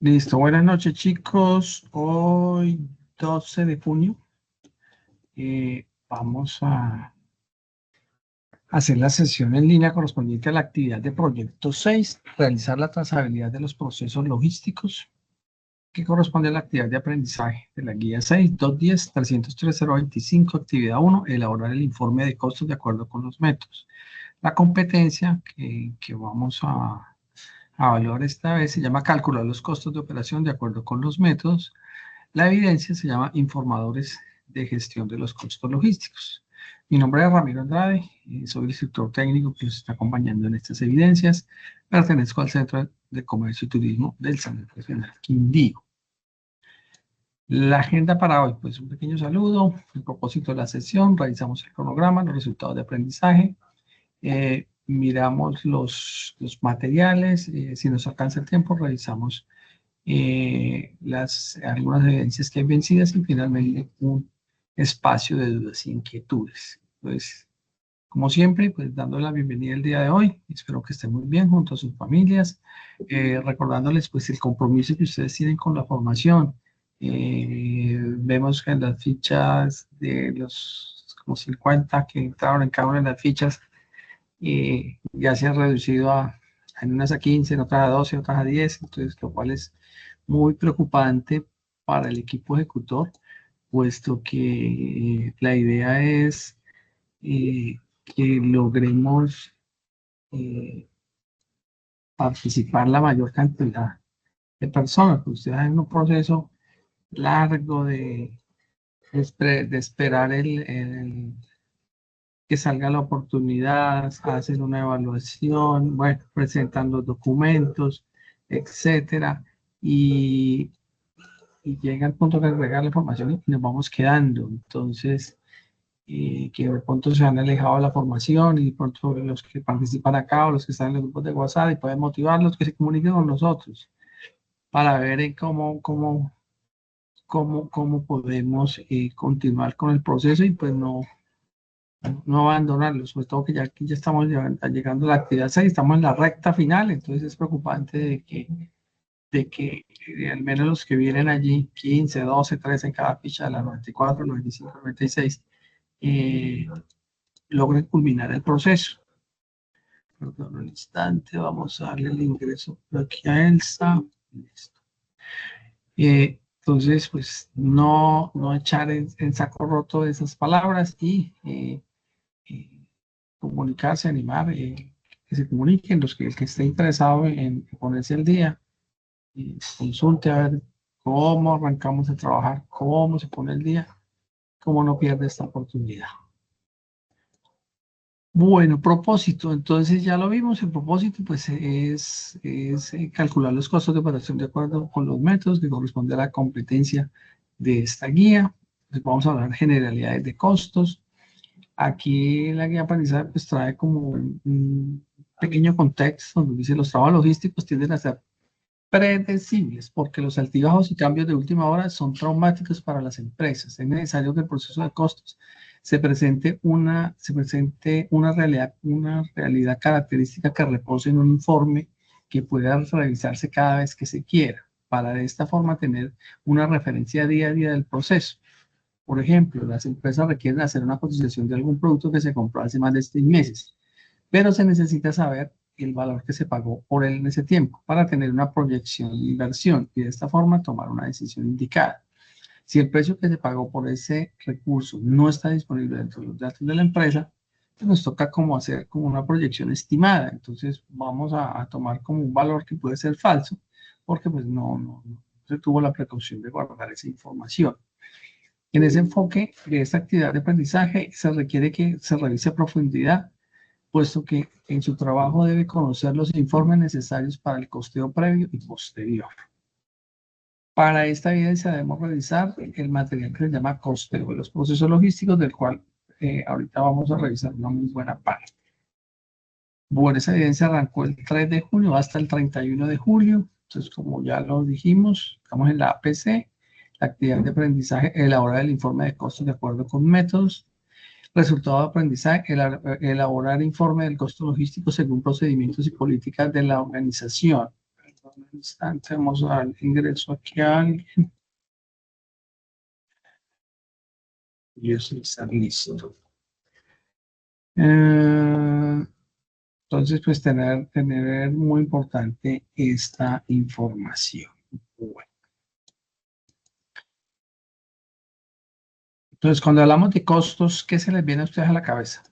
Listo, buenas noches chicos. Hoy 12 de junio vamos a hacer la sesión en línea correspondiente a la actividad de proyecto 6, realizar la trazabilidad de los procesos logísticos, que corresponde a la actividad de aprendizaje de la guía 6, 210-303-025, actividad 1, elaborar el informe de costos de acuerdo con los métodos. La competencia que vamos a evaluar esta vez se llama calcular los costos de operación de acuerdo con los métodos. La evidencia se llama informadores de gestión de los costos logísticos. Mi nombre es Ramiro Andrade, soy el instructor técnico que nos está acompañando en estas evidencias. Pertenezco al Centro de Comercio y Turismo del Centro Regional Quindío. La agenda para hoy, pues un pequeño saludo. El propósito de la sesión, revisamos el cronograma, los resultados de aprendizaje, miramos los materiales, si nos alcanza el tiempo, revisamos algunas evidencias que hay vencidas y finalmente un espacio de dudas e inquietudes. Pues, como siempre, pues dando la bienvenida el día de hoy. Espero que estén muy bien junto a sus familias, recordándoles pues el compromiso que ustedes tienen con la formación. Vemos que en las fichas de los como 50 que entraron en cada una de las fichas, ya se ha reducido en unas a 15, en otras a 12, otras a 10, entonces lo cual es muy preocupante para el equipo ejecutor, puesto que la idea es que logremos participar la mayor cantidad de personas, porque ustedes en un proceso largo de esperar que salga la oportunidad, hacer una evaluación, bueno, presentan los documentos, etcétera, y llega el punto de agregar la información y nos vamos quedando. Entonces, que de pronto se han alejado de la formación y de pronto los que participan acá o los que están en los grupos de WhatsApp y pueden motivarlos que se comuniquen con nosotros para ver cómo podemos continuar con el proceso y pues no abandonarlo, sobre todo que ya aquí ya estamos llegando a la actividad 6, estamos en la recta final, entonces es preocupante de que al menos los que vienen allí, 15, 12, 13 en cada ficha de la 94, 95, 96, logren culminar el proceso. Perdón un instante, vamos a darle el ingreso por aquí a Elsa. Listo. Entonces, pues no echar en saco roto esas palabras y comunicarse, animar, que se comuniquen, el que esté interesado en ponerse al día, consulte a ver cómo arrancamos a trabajar, cómo se pone el día, cómo no pierde esta oportunidad. Bueno, propósito, entonces ya lo vimos, el propósito pues es calcular los costos de operación de acuerdo con los métodos que corresponde a la competencia de esta guía. Pues vamos a hablar de generalidades de costos. Aquí la guía de aprendizaje pues trae como un pequeño contexto donde dice los trabajos logísticos tienden a ser predecibles porque los altibajos y cambios de última hora son traumáticos para las empresas. Es necesario que el proceso de costos se presente una realidad característica que repose en un informe que pueda revisarse cada vez que se quiera, para de esta forma tener una referencia día a día del proceso. Por ejemplo, las empresas requieren hacer una cotización de algún producto que se compró hace más de 6 meses, pero se necesita saber el valor que se pagó por él en ese tiempo para tener una proyección de inversión y de esta forma tomar una decisión indicada. Si el precio que se pagó por ese recurso no está disponible dentro de los datos de la empresa, pues nos toca como hacer como una proyección estimada. Entonces vamos a tomar como un valor que puede ser falso porque pues no se tuvo la precaución de guardar esa información. En ese enfoque de esta actividad de aprendizaje se requiere que se revise a profundidad, puesto que en su trabajo debe conocer los informes necesarios para el costeo previo y posterior. Para esta evidencia debemos revisar el material que se llama costeo de los procesos logísticos, del cual ahorita vamos a revisar una muy buena parte. Bueno, esa evidencia arrancó el 3 de junio hasta el 31 de julio. Entonces, como ya lo dijimos, estamos en la APC, la actividad de aprendizaje, elaborar el informe de costos de acuerdo con métodos. Resultado de aprendizaje, elaborar informe del costo logístico según procedimientos y políticas de la organización. Un instante, vamos a dar ingreso aquí a alguien. Y eso está listo. Entonces, pues tener muy importante esta información. Bueno. Entonces, cuando hablamos de costos, ¿qué se les viene a ustedes a la cabeza?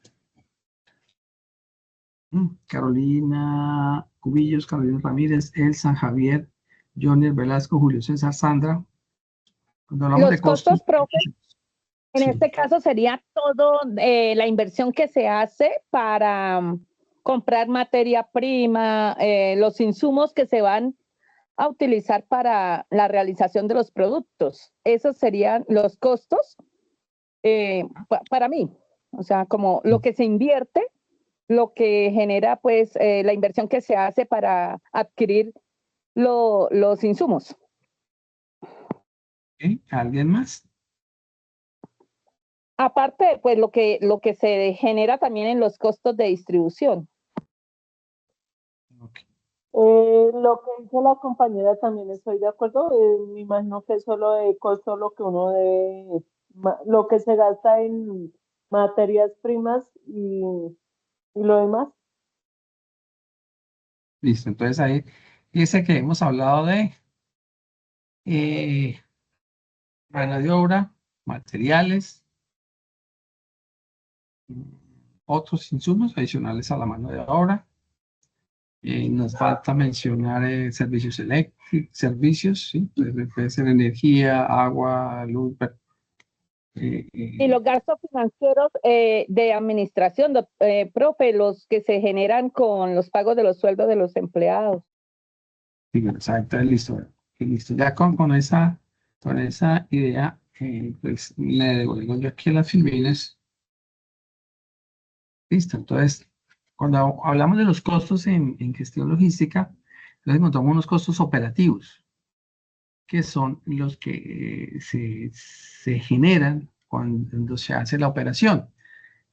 Carolina Cubillos, Carolina Ramírez, Elsa, Javier, Johnny Velasco, Julio César, Sandra. Cuando hablamos de Los costos, costos, profe, en sí. este caso sería todo la inversión que se hace para comprar materia prima, los insumos que se van a utilizar para la realización de los productos. Esos serían los costos para mí. O sea, como lo que se invierte, lo que genera pues la inversión que se hace para adquirir los insumos. ¿Okay? ¿Alguien más? Aparte, pues lo que se genera también en los costos de distribución. Okay. Lo que dice la compañera también estoy de acuerdo. Me imagino que solo de costo lo que uno debe, lo que se gasta en materias primas y lo demás. Listo, entonces ahí dice que hemos hablado de mano de obra, materiales, otros insumos adicionales a la mano de obra. Nos falta mencionar servicios eléctricos, servicios, ¿sí? Puede ser energía, agua, luz. Y los gastos financieros de administración, profe, los que se generan con los pagos de los sueldos de los empleados. Sí, exacto, listo. Listo. Ya con esa idea, pues le devuelvo yo aquí a las filmines. Listo, entonces, cuando hablamos de los costos en gestión logística, entonces encontramos unos costos operativos, que son los que se generan cuando se hace la operación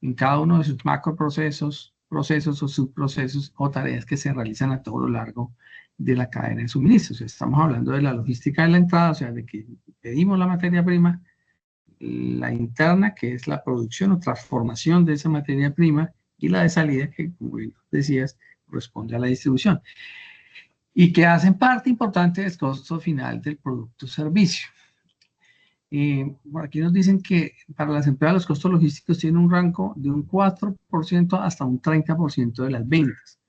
en cada uno de sus macroprocesos, procesos o subprocesos o tareas que se realizan a todo lo largo de la cadena de suministros. Estamos hablando de la logística de la entrada, o sea, de que pedimos la materia prima, la interna, que es la producción o transformación de esa materia prima, y la de salida, que como bien decías, corresponde a la distribución. Y que hacen parte importante del costo final del producto o servicio. Por aquí nos dicen que para las empresas los costos logísticos tienen un rango de un 4% hasta un 30% de las ventas.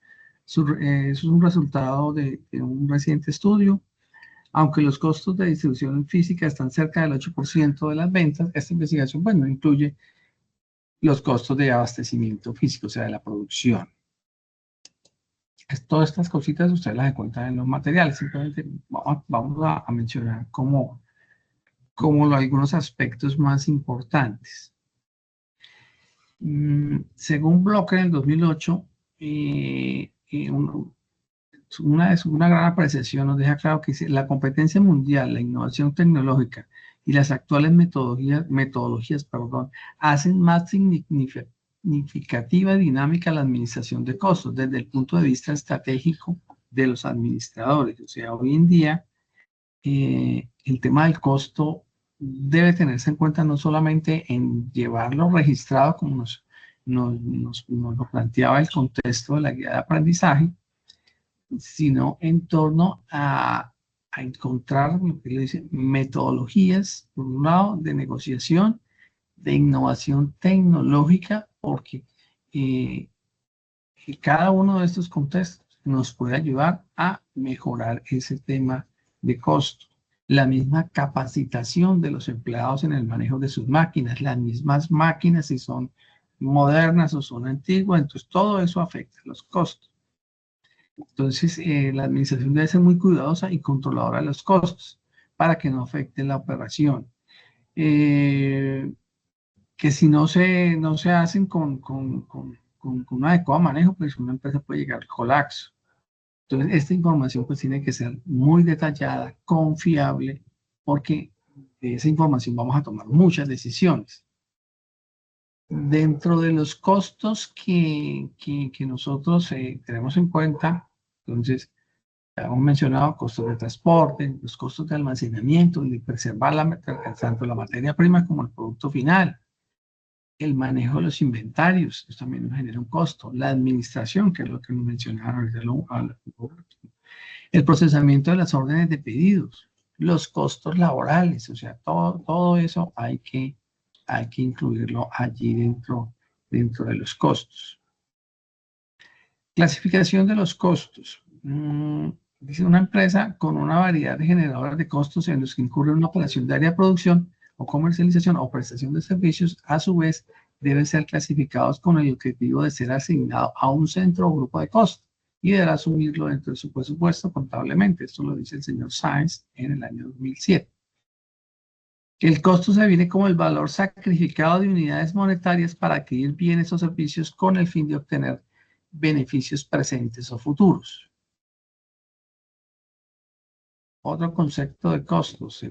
Eso es un resultado de un reciente estudio. Aunque los costos de distribución física están cerca del 8% de las ventas, esta investigación no incluye los costos de abastecimiento físico, o sea, de la producción. Todas estas cositas ustedes las encuentran en los materiales. Simplemente vamos a mencionar como algunos aspectos más importantes. Según Blocker en el 2008, una gran apreciación nos deja claro que la competencia mundial, la innovación tecnológica y las actuales metodologías, hacen más significativa y dinámica la administración de costos desde el punto de vista estratégico de los administradores. O sea, hoy en día el tema del costo debe tenerse en cuenta no solamente en llevarlo registrado, como nos lo planteaba el contexto de la guía de aprendizaje, sino en torno a encontrar, lo que le dicen, metodologías, por un lado, de negociación, de innovación tecnológica, porque cada uno de estos contextos nos puede ayudar a mejorar ese tema de costo. La misma capacitación de los empleados en el manejo de sus máquinas, las mismas máquinas si son modernas o son antiguas, entonces todo eso afecta los costos. Entonces, la administración debe ser muy cuidadosa y controladora de los costos para que no afecte la operación. Que si no se hacen con un adecuado manejo, pues una empresa puede llegar al colapso. Entonces, esta información pues tiene que ser muy detallada, confiable, porque de esa información vamos a tomar muchas decisiones. Dentro de los costos que nosotros tenemos en cuenta, entonces, hemos mencionado costos de transporte, los costos de almacenamiento, de preservar tanto la materia prima como el producto final, el manejo de los inventarios, eso también nos genera un costo, la administración, que es lo que nos mencionaron, el procesamiento de las órdenes de pedidos, los costos laborales, o sea, todo eso hay que incluirlo allí dentro de los costos. Clasificación de los costos. Dice una empresa con una variedad de generadores de costos en los que incurre una operación de área de producción o comercialización o prestación de servicios, a su vez, deben ser clasificados con el objetivo de ser asignado a un centro o grupo de costos y deberá asumirlo dentro de su presupuesto contablemente. Esto lo dice el señor Sainz en el año 2007. El costo se define como el valor sacrificado de unidades monetarias para adquirir bienes o servicios con el fin de obtener beneficios presentes o futuros. Otro concepto de costos.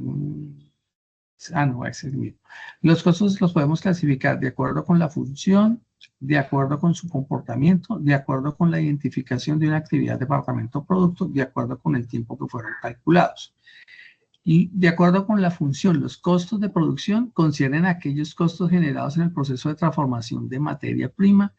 No, ese es el mismo. Los costos los podemos clasificar de acuerdo con la función, de acuerdo con su comportamiento, de acuerdo con la identificación de una actividad, departamento o producto, de acuerdo con el tiempo que fueron calculados. Y de acuerdo con la función, los costos de producción conciernen aquellos costos generados en el proceso de transformación de materia prima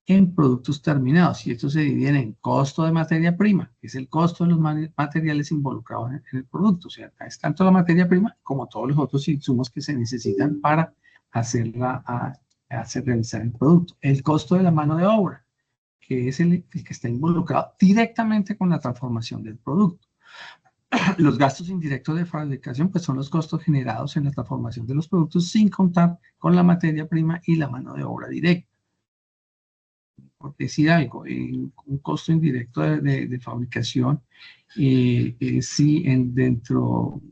en productos terminados, y estos se dividen en costo de materia prima, que es el costo de los materiales involucrados en el producto, o sea, es tanto la materia prima como todos los otros insumos que se necesitan para realizar el producto. El costo de la mano de obra, que es el que está involucrado directamente con la transformación del producto. Los gastos indirectos de fabricación, pues son los costos generados en la transformación de los productos sin contar con la materia prima y la mano de obra directa. Por decir algo, un costo indirecto de fabricación, si dentro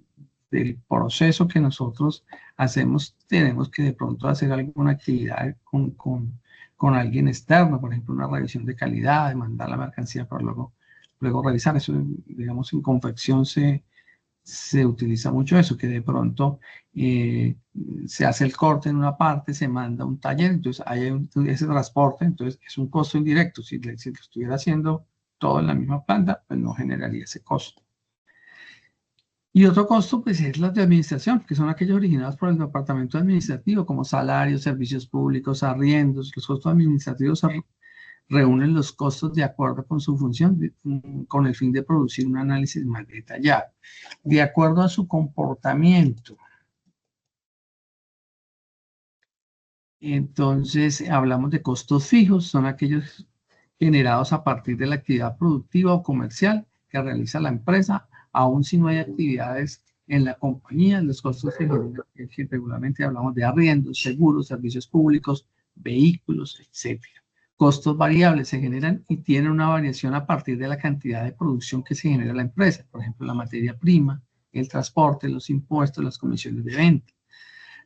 del proceso que nosotros hacemos, tenemos que de pronto hacer alguna actividad con alguien externo, por ejemplo, una revisión de calidad, de mandar la mercancía para luego revisar. Eso, digamos, en confección se utiliza mucho eso, que de pronto se hace el corte en una parte, se manda a un taller, entonces hay ese transporte, entonces es un costo indirecto. Si lo estuviera haciendo todo en la misma planta, pues no generaría ese costo. Y otro costo, pues, es los de administración, que son aquellos originados por el departamento administrativo, como salarios, servicios públicos, arriendos. Los costos administrativos reúnen los costos de acuerdo con su función, con el fin de producir un análisis más detallado, de acuerdo a su comportamiento. Entonces, hablamos de costos fijos, son aquellos generados a partir de la actividad productiva o comercial que realiza la empresa, aun si no hay actividades en la compañía. Los costos se generan, que regularmente hablamos de arriendos, seguros, servicios públicos, vehículos, etcétera. Costos variables se generan y tienen una variación a partir de la cantidad de producción que se genera en la empresa. Por ejemplo, la materia prima, el transporte, los impuestos, las comisiones de venta.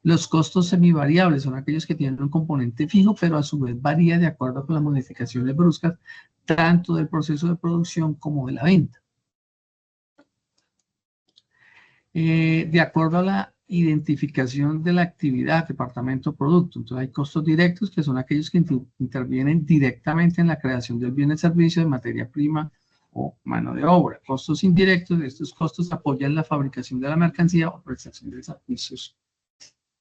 Los costos semivariables son aquellos que tienen un componente fijo, pero a su vez varía de acuerdo con las modificaciones bruscas, tanto del proceso de producción como de la venta. De acuerdo a la identificación de la actividad, departamento, producto. Entonces hay costos directos, que son aquellos que intervienen directamente en la creación del bien o servicio de materia prima o mano de obra. Costos indirectos, estos costos apoyan la fabricación de la mercancía o prestación de servicios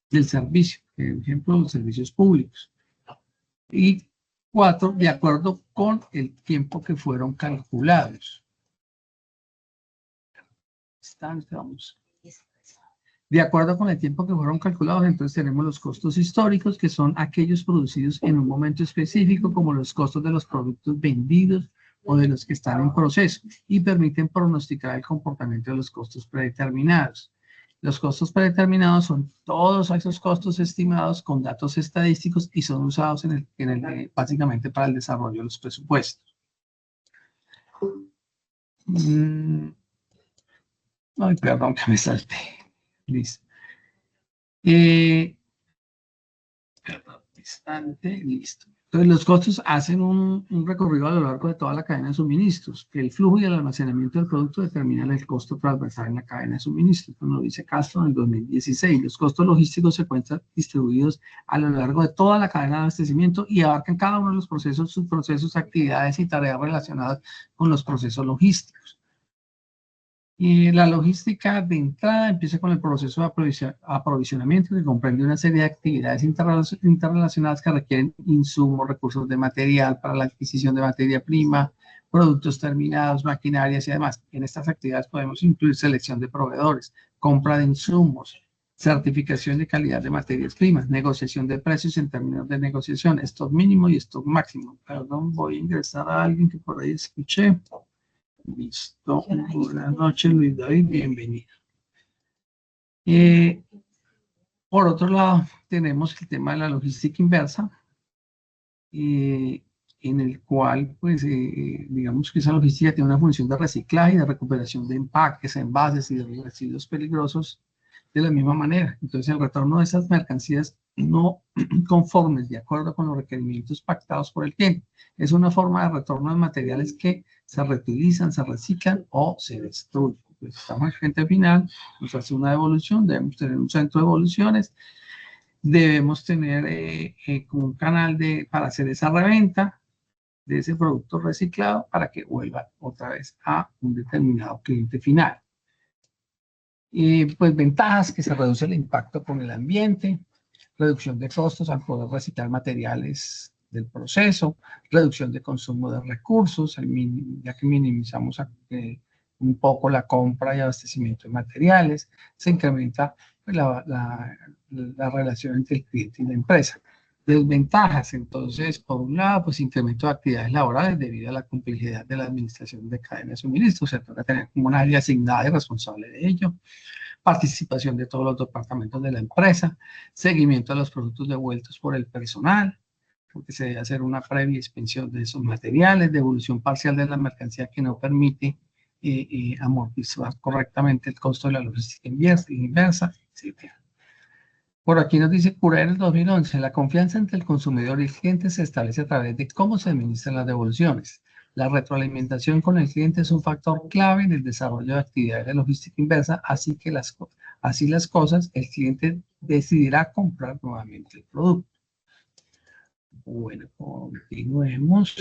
del servicio, por ejemplo, los servicios públicos. Y 4, de acuerdo con el tiempo que fueron calculados. Vamos. De acuerdo con el tiempo que fueron calculados, entonces tenemos los costos históricos, que son aquellos producidos en un momento específico, como los costos de los productos vendidos o de los que están en proceso, y permiten pronosticar el comportamiento de los costos predeterminados. Los costos predeterminados son todos esos costos estimados con datos estadísticos y son usados básicamente para el desarrollo de los presupuestos. Ay, perdón que me salté. Listo. Listo. Entonces, los costos hacen un recorrido a lo largo de toda la cadena de suministros. El flujo y el almacenamiento del producto determinan el costo transversal en la cadena de suministros. Como lo dice Castro en el 2016. Los costos logísticos se encuentran distribuidos a lo largo de toda la cadena de abastecimiento y abarcan cada uno de los procesos, subprocesos, actividades y tareas relacionadas con los procesos logísticos. Y la logística de entrada empieza con el proceso de aprovisionamiento, que comprende una serie de actividades interrelacionadas que requieren insumos, recursos de material para la adquisición de materia prima, productos terminados, maquinarias y demás. En estas actividades podemos incluir selección de proveedores, compra de insumos, certificación de calidad de materias primas, negociación de precios en términos de negociación, stock mínimo y stock máximo. Perdón, voy a ingresar a alguien que por ahí escuché. Listo. Buenas noches, Luis David, bienvenido. Por otro lado, tenemos el tema de la logística inversa, en el cual, pues, digamos que esa logística tiene una función de reciclaje y de recuperación de empaques, envases y de residuos peligrosos de la misma manera. Entonces, el retorno de esas mercancías no conformes de acuerdo con los requerimientos pactados por el cliente es una forma de retorno de materiales que se reutilizan, se reciclan o se destruyen. Pues estamos en el cliente final, nos hace una devolución, debemos tener un centro de devoluciones, debemos tener como un canal para hacer esa reventa de ese producto reciclado para que vuelva otra vez a un determinado cliente final. Pues ventajas: que se reduce el impacto con el ambiente, reducción de costos al poder reciclar materiales del proceso, reducción de consumo de recursos, ya que minimizamos un poco la compra y abastecimiento de materiales, se incrementa pues, la relación entre el cliente y la empresa. Desventajas: entonces, por un lado, pues incremento de actividades laborales debido a la complejidad de la administración de cadenas de suministro, o sea, toca tener como una área asignada y responsable de ello. Participación de todos los departamentos de la empresa, seguimiento de los productos devueltos por el personal, porque se debe hacer una previa inspección de esos materiales, devolución parcial de la mercancía que no permite amortizar correctamente el costo de la logística inversa, etc. Por aquí nos dice Curaer 2011, la confianza entre el consumidor y el cliente se establece a través de cómo se administran las devoluciones. La retroalimentación con el cliente es un factor clave en el desarrollo de actividades de logística inversa, así las cosas, el cliente decidirá comprar nuevamente el producto. Bueno, continuemos.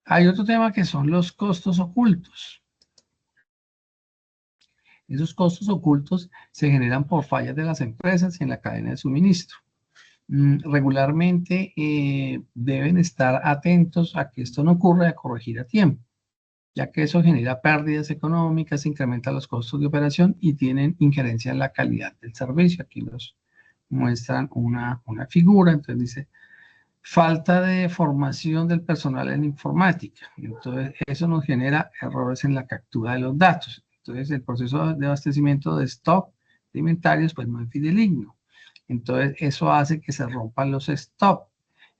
Hay otro tema que son los costos ocultos. Esos costos ocultos se generan por fallas de las empresas y en la cadena de suministro. Regularmente deben estar atentos a que esto no ocurra y a corregir a tiempo, ya que eso genera pérdidas económicas, incrementa los costos de operación y tienen injerencia en la calidad del servicio. Aquí nos muestran una figura, entonces dice, falta de formación del personal en informática. Entonces, eso nos genera errores en la captura de los datos. Entonces, el proceso de abastecimiento de stock de inventarios, pues no es fidedigno. Entonces, eso hace que se rompan los stocks.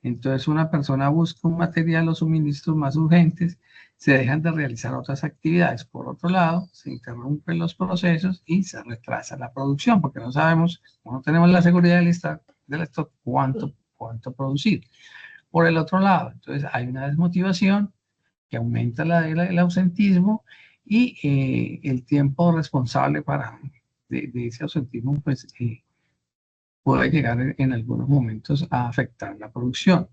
Entonces, una persona busca un material o suministros más urgentes, se dejan de realizar otras actividades. Por otro lado, se interrumpen los procesos y se retrasa la producción, porque no sabemos, no tenemos la seguridad del stock, cuánto producir. Por el otro lado, entonces hay una desmotivación que aumenta el ausentismo y el tiempo responsable de ese ausentismo, pues puede llegar en algunos momentos a afectar la producción.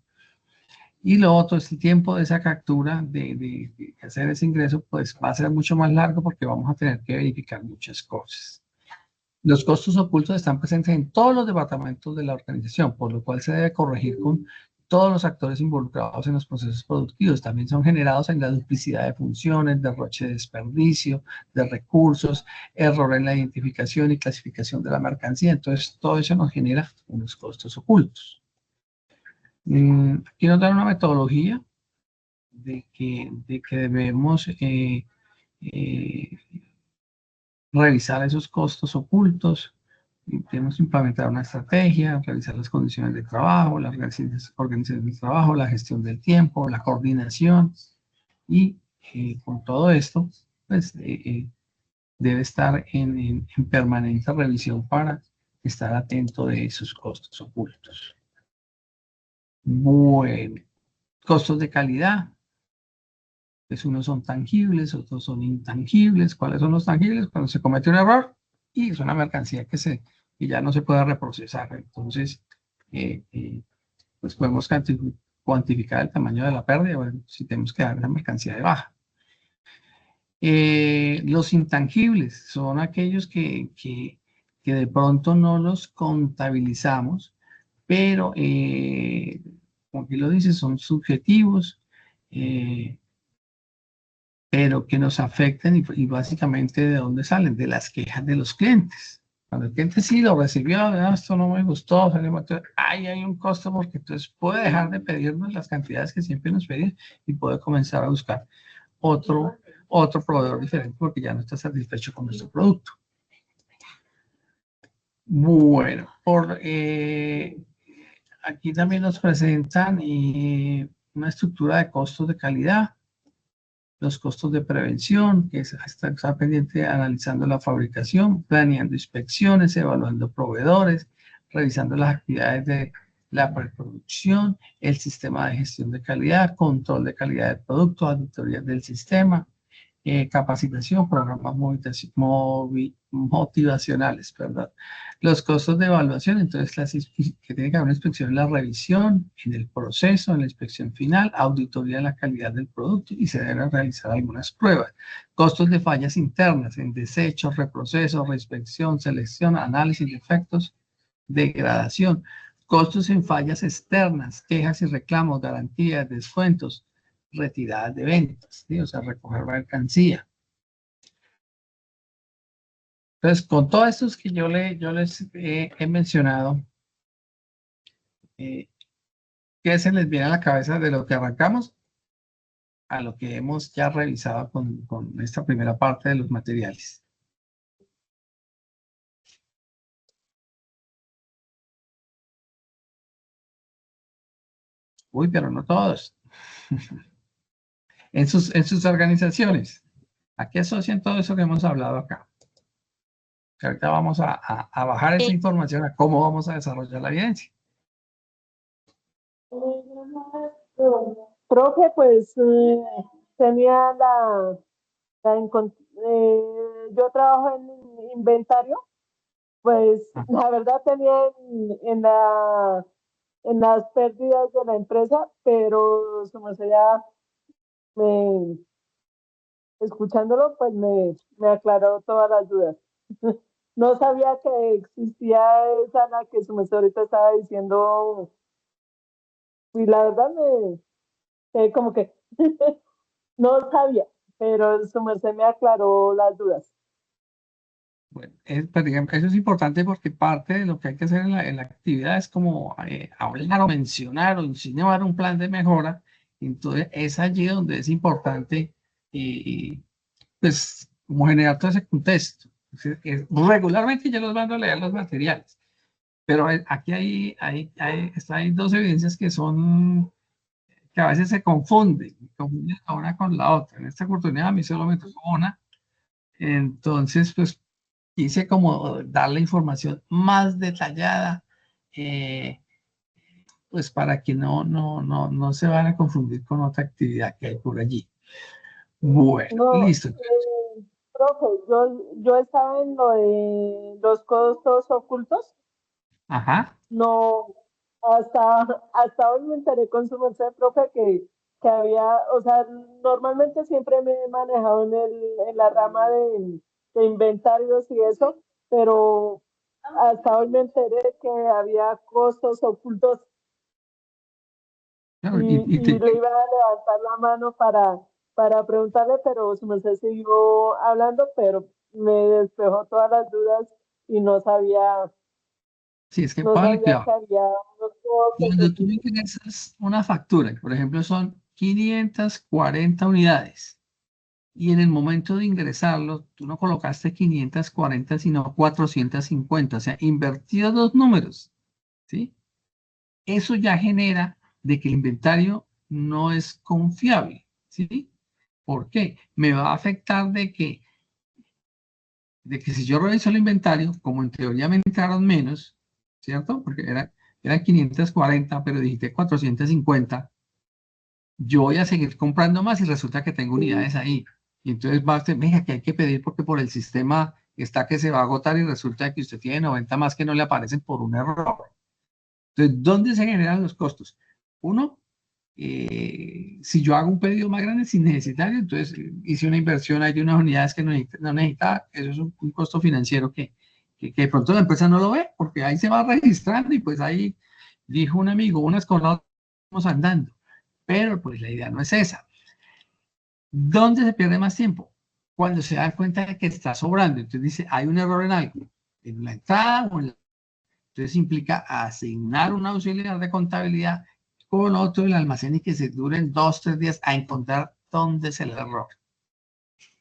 Y lo otro es el tiempo de esa captura, de hacer ese ingreso, pues va a ser mucho más largo porque vamos a tener que verificar muchas cosas. Los costos ocultos están presentes en todos los departamentos de la organización, por lo cual se debe corregir con todos los actores involucrados en los procesos productivos. También son generados en la duplicidad de funciones, derroche de desperdicio, de recursos, error en la identificación y clasificación de la mercancía. Entonces, todo eso nos genera unos costos ocultos. Aquí nos dan una metodología de que debemos revisar esos costos ocultos. Tenemos que implementar una estrategia, revisar las condiciones de trabajo, la organización del trabajo, la gestión del tiempo, la coordinación y con todo esto, pues debe estar en permanente revisión para estar atento de esos costos ocultos. Bueno, costos de calidad. Pues unos son tangibles, otros son intangibles. ¿Cuáles son los tangibles? Cuando se comete un error y es una mercancía que ya no se puede reprocesar. Entonces, pues podemos cuantificar el tamaño de la pérdida, bueno, si tenemos que dar la mercancía de baja. Los intangibles son aquellos que de pronto no los contabilizamos, pero, como aquí lo dice, son subjetivos, eh, pero que nos afectan y básicamente ¿de dónde salen? De las quejas de los clientes. Cuando el cliente sí lo recibió, "Ah, esto no me gustó, entonces, ay, hay un costo porque entonces puede dejar de pedirnos las cantidades que siempre nos pedía y puede comenzar a buscar otro proveedor diferente porque ya no está satisfecho con nuestro producto. Bueno, aquí también nos presentan una estructura de costos de calidad, los costos de prevención, que está pendiente analizando la fabricación, planeando inspecciones, evaluando proveedores, revisando las actividades de la preproducción, el sistema de gestión de calidad, control de calidad del producto, auditorías del sistema, capacitación, programas motivacionales, perdón. Los costos de evaluación, entonces, que tiene que haber una inspección en la revisión, en el proceso, en la inspección final, auditoría de la calidad del producto y se deben realizar algunas pruebas. Costos de fallas internas en desechos, reproceso, reinspección, selección, análisis de efectos, degradación. Costos en fallas externas, quejas y reclamos, garantías, descuentos, retiradas de ventas, ¿sí? O sea, recoger mercancía. Entonces, con todos estos que yo les he mencionado, ¿qué se les viene a la cabeza de lo que arrancamos a lo que hemos ya revisado con esta primera parte de los materiales? Uy, pero no todos. En sus organizaciones. ¿A qué asocian todo eso que hemos hablado acá? Que ahorita vamos a bajar esa información a cómo vamos a desarrollar la evidencia. Profe, pues tenía yo trabajo en inventario, pues Ah, la verdad tenía en las pérdidas de la empresa, pero su merced ya me, escuchándolo, pues me aclaró todas las dudas. No sabía que existía esa la que su merced ahorita estaba diciendo, y la verdad como que no sabía, pero su merced me aclaró las dudas. bueno, pues, digamos, eso es importante porque parte de lo que hay que hacer en la actividad es como hablar o mencionar o insinuar un plan de mejora. Entonces, es allí donde es importante, pues, como generar todo ese contexto. Regularmente yo los mando a leer los materiales, pero aquí hay dos evidencias que a veces se confunden la una con la otra. En esta oportunidad a mí solo me tocó una. Entonces, pues quise como dar la información más detallada, eh, pues para que no se van a confundir con otra actividad que hay por allí. Bueno, No, listo. profe, yo estaba en lo de los costos ocultos. Ajá. No, hasta hoy me enteré con su merced, profe, que había, o sea, normalmente siempre me he manejado en la rama de inventarios y eso, pero hasta hoy me enteré que había costos ocultos Claro, y le iba a levantar la mano para preguntarle, pero su merced siguió hablando, pero me despejó todas las dudas y sí, es que no póngale sabía cuidado. que había unos costos Cuando tú ocultos. ingresas una factura, por ejemplo, son 540 unidades, y en el momento de ingresarlo, tú no colocaste 540, sino 450, o sea, invertidos dos números, ¿sí? Eso ya genera de que el inventario no es confiable, ¿sí? ¿Por qué? Me va a afectar de que si yo reviso el inventario, como en teoría me entraron menos, ¿cierto? Porque eran 540, pero dijiste 450, yo voy a seguir comprando más y resulta que tengo unidades ahí. Y entonces va a usted, venga, que hay que pedir porque por el sistema está que se va a agotar y resulta que usted tiene 90 más que no le aparecen por un error. Entonces, ¿dónde se generan los costos? Uno, si yo hago un pedido más grande sin necesitar, entonces hice una inversión ahí de unas unidades que no necesitaba, eso es un costo financiero que de pronto la empresa no lo ve, porque ahí se va registrando y pues ahí dijo un amigo, unas con las otras vamos andando, pero pues la idea no es esa. ¿Dónde se pierde más tiempo? Cuando se da cuenta de que está sobrando, entonces dice, hay un error en algo, en la entrada o en la... Entonces implica asignar un auxiliar de contabilidad con otro del almacén y que se duren 2, 3 días a encontrar dónde es el error.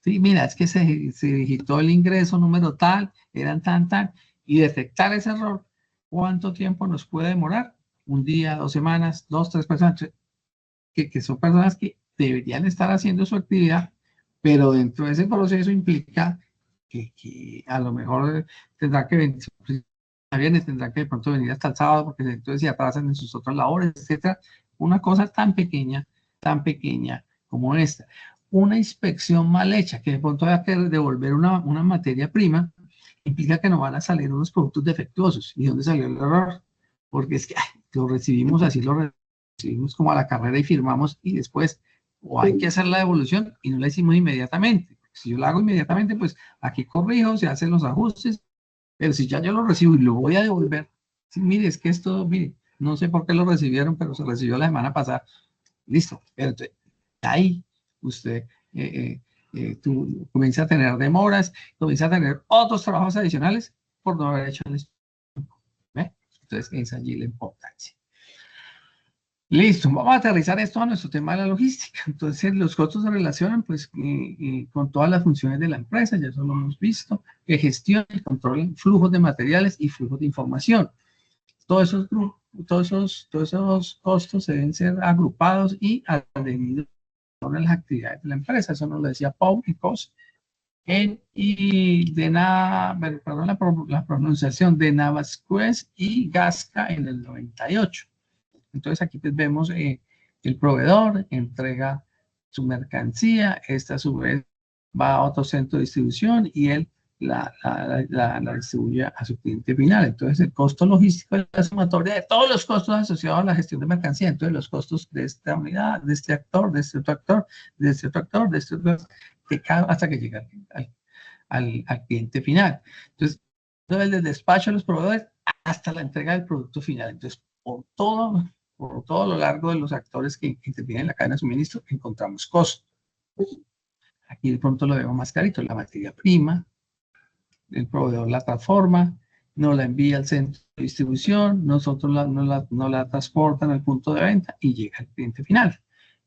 Sí, mira, es que se digitó el ingreso número tal, eran tan, y detectar ese error, ¿cuánto tiempo nos puede demorar? Un día, 2 semanas, 2, 3 personas, que son personas que deberían estar haciendo su actividad, pero dentro de ese proceso implica que a lo mejor tendrá que venir, viernes tendrá que de pronto venir hasta el sábado, porque entonces se atrasan en sus otras labores, etcétera. Una cosa tan pequeña como esta. Una inspección mal hecha, que de pronto haya que devolver una materia prima, implica que nos van a salir unos productos defectuosos. ¿Y dónde salió el error? Porque es que lo recibimos así, lo recibimos como a la carrera y firmamos y después o hay que hacer la devolución y no la hicimos inmediatamente. Si yo la hago inmediatamente, pues aquí corrijo, se hacen los ajustes, pero si ya yo lo recibo y lo voy a devolver, sí, mire, es que esto, mire, no sé por qué lo recibieron, pero se recibió la semana pasada, listo. Pero entonces, ahí usted tú comienza a tener demoras, comienza a tener otros trabajos adicionales por no haber hecho el estudio. ¿Ve? Entonces, es allí la importancia. Listo, vamos a aterrizar esto a nuestro tema de la logística. Entonces, los costos se relacionan pues con todas las funciones de la empresa, ya eso lo hemos visto, que gestión y control flujos de materiales y flujos de información. Todos esos costos deben ser agrupados y adheridos a las actividades de la empresa. Eso nos lo decía Paul y Cos. La pronunciación de Navasquez y Gasca en el 98. Entonces aquí pues vemos el proveedor entrega su mercancía, esta a su vez va a otro centro de distribución y él la distribuye a su cliente final. Entonces el costo logístico es la sumatoria de todos los costos asociados a la gestión de mercancía. Entonces los costos de esta unidad, de este actor, de este otro actor, de este otro actor, de este otro actor, hasta que llega al cliente final. Entonces, desde el despacho de los proveedores hasta la entrega del producto final. Entonces, por todo lo largo de los actores que intervienen en la cadena de suministro, encontramos costos. Aquí de pronto lo vemos más clarito, la materia prima, el proveedor la transforma, nos la envía al centro de distribución, nosotros no la transportan al punto de venta y llega al cliente final.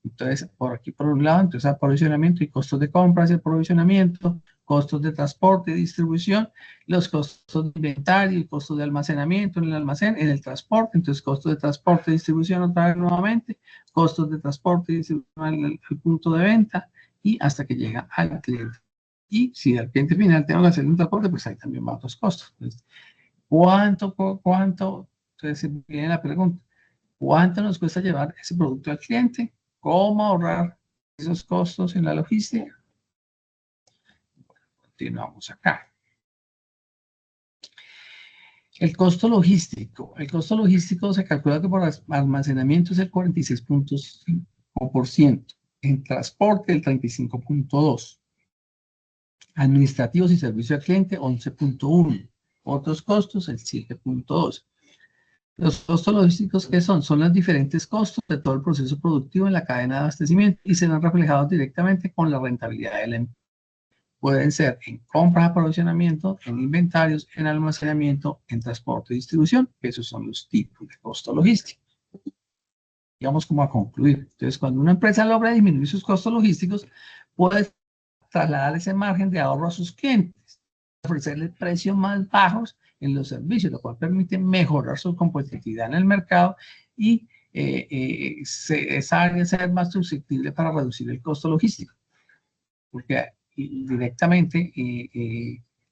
Entonces, por aquí por un lado, entonces aprovisionamiento y costos de compras y aprovisionamiento, costos de transporte y distribución, los costos de inventario y costos de almacenamiento en el almacén, en el transporte, entonces costos de transporte y distribución otra vez nuevamente, costos de transporte y distribución al punto de venta y hasta que llega al cliente. Y si al cliente final tengo que hacer un transporte, pues ahí también van otros costos. Entonces, ¿cuánto? Entonces viene la pregunta, ¿cuánto nos cuesta llevar ese producto al cliente? ¿Cómo ahorrar esos costos en la logística? Continuamos acá. El costo logístico se calcula que por almacenamiento es el 46.5%, en transporte el 35.2%, administrativos y servicio al cliente 11.1%, otros costos el 7.2%. Los costos logísticos, ¿qué son? Son los diferentes costos de todo el proceso productivo en la cadena de abastecimiento y serán reflejados directamente con la rentabilidad de la empresa. Pueden ser en compras, aprovisionamiento, en inventarios, en almacenamiento, en transporte y distribución. Esos son los tipos de costo logístico. Digamos como a concluir. Entonces, cuando una empresa logra disminuir sus costos logísticos, puede trasladar ese margen de ahorro a sus clientes, ofrecerles precios más bajos en los servicios, lo cual permite mejorar su competitividad en el mercado y esa área ser más susceptible para reducir el costo logístico. Porque directamente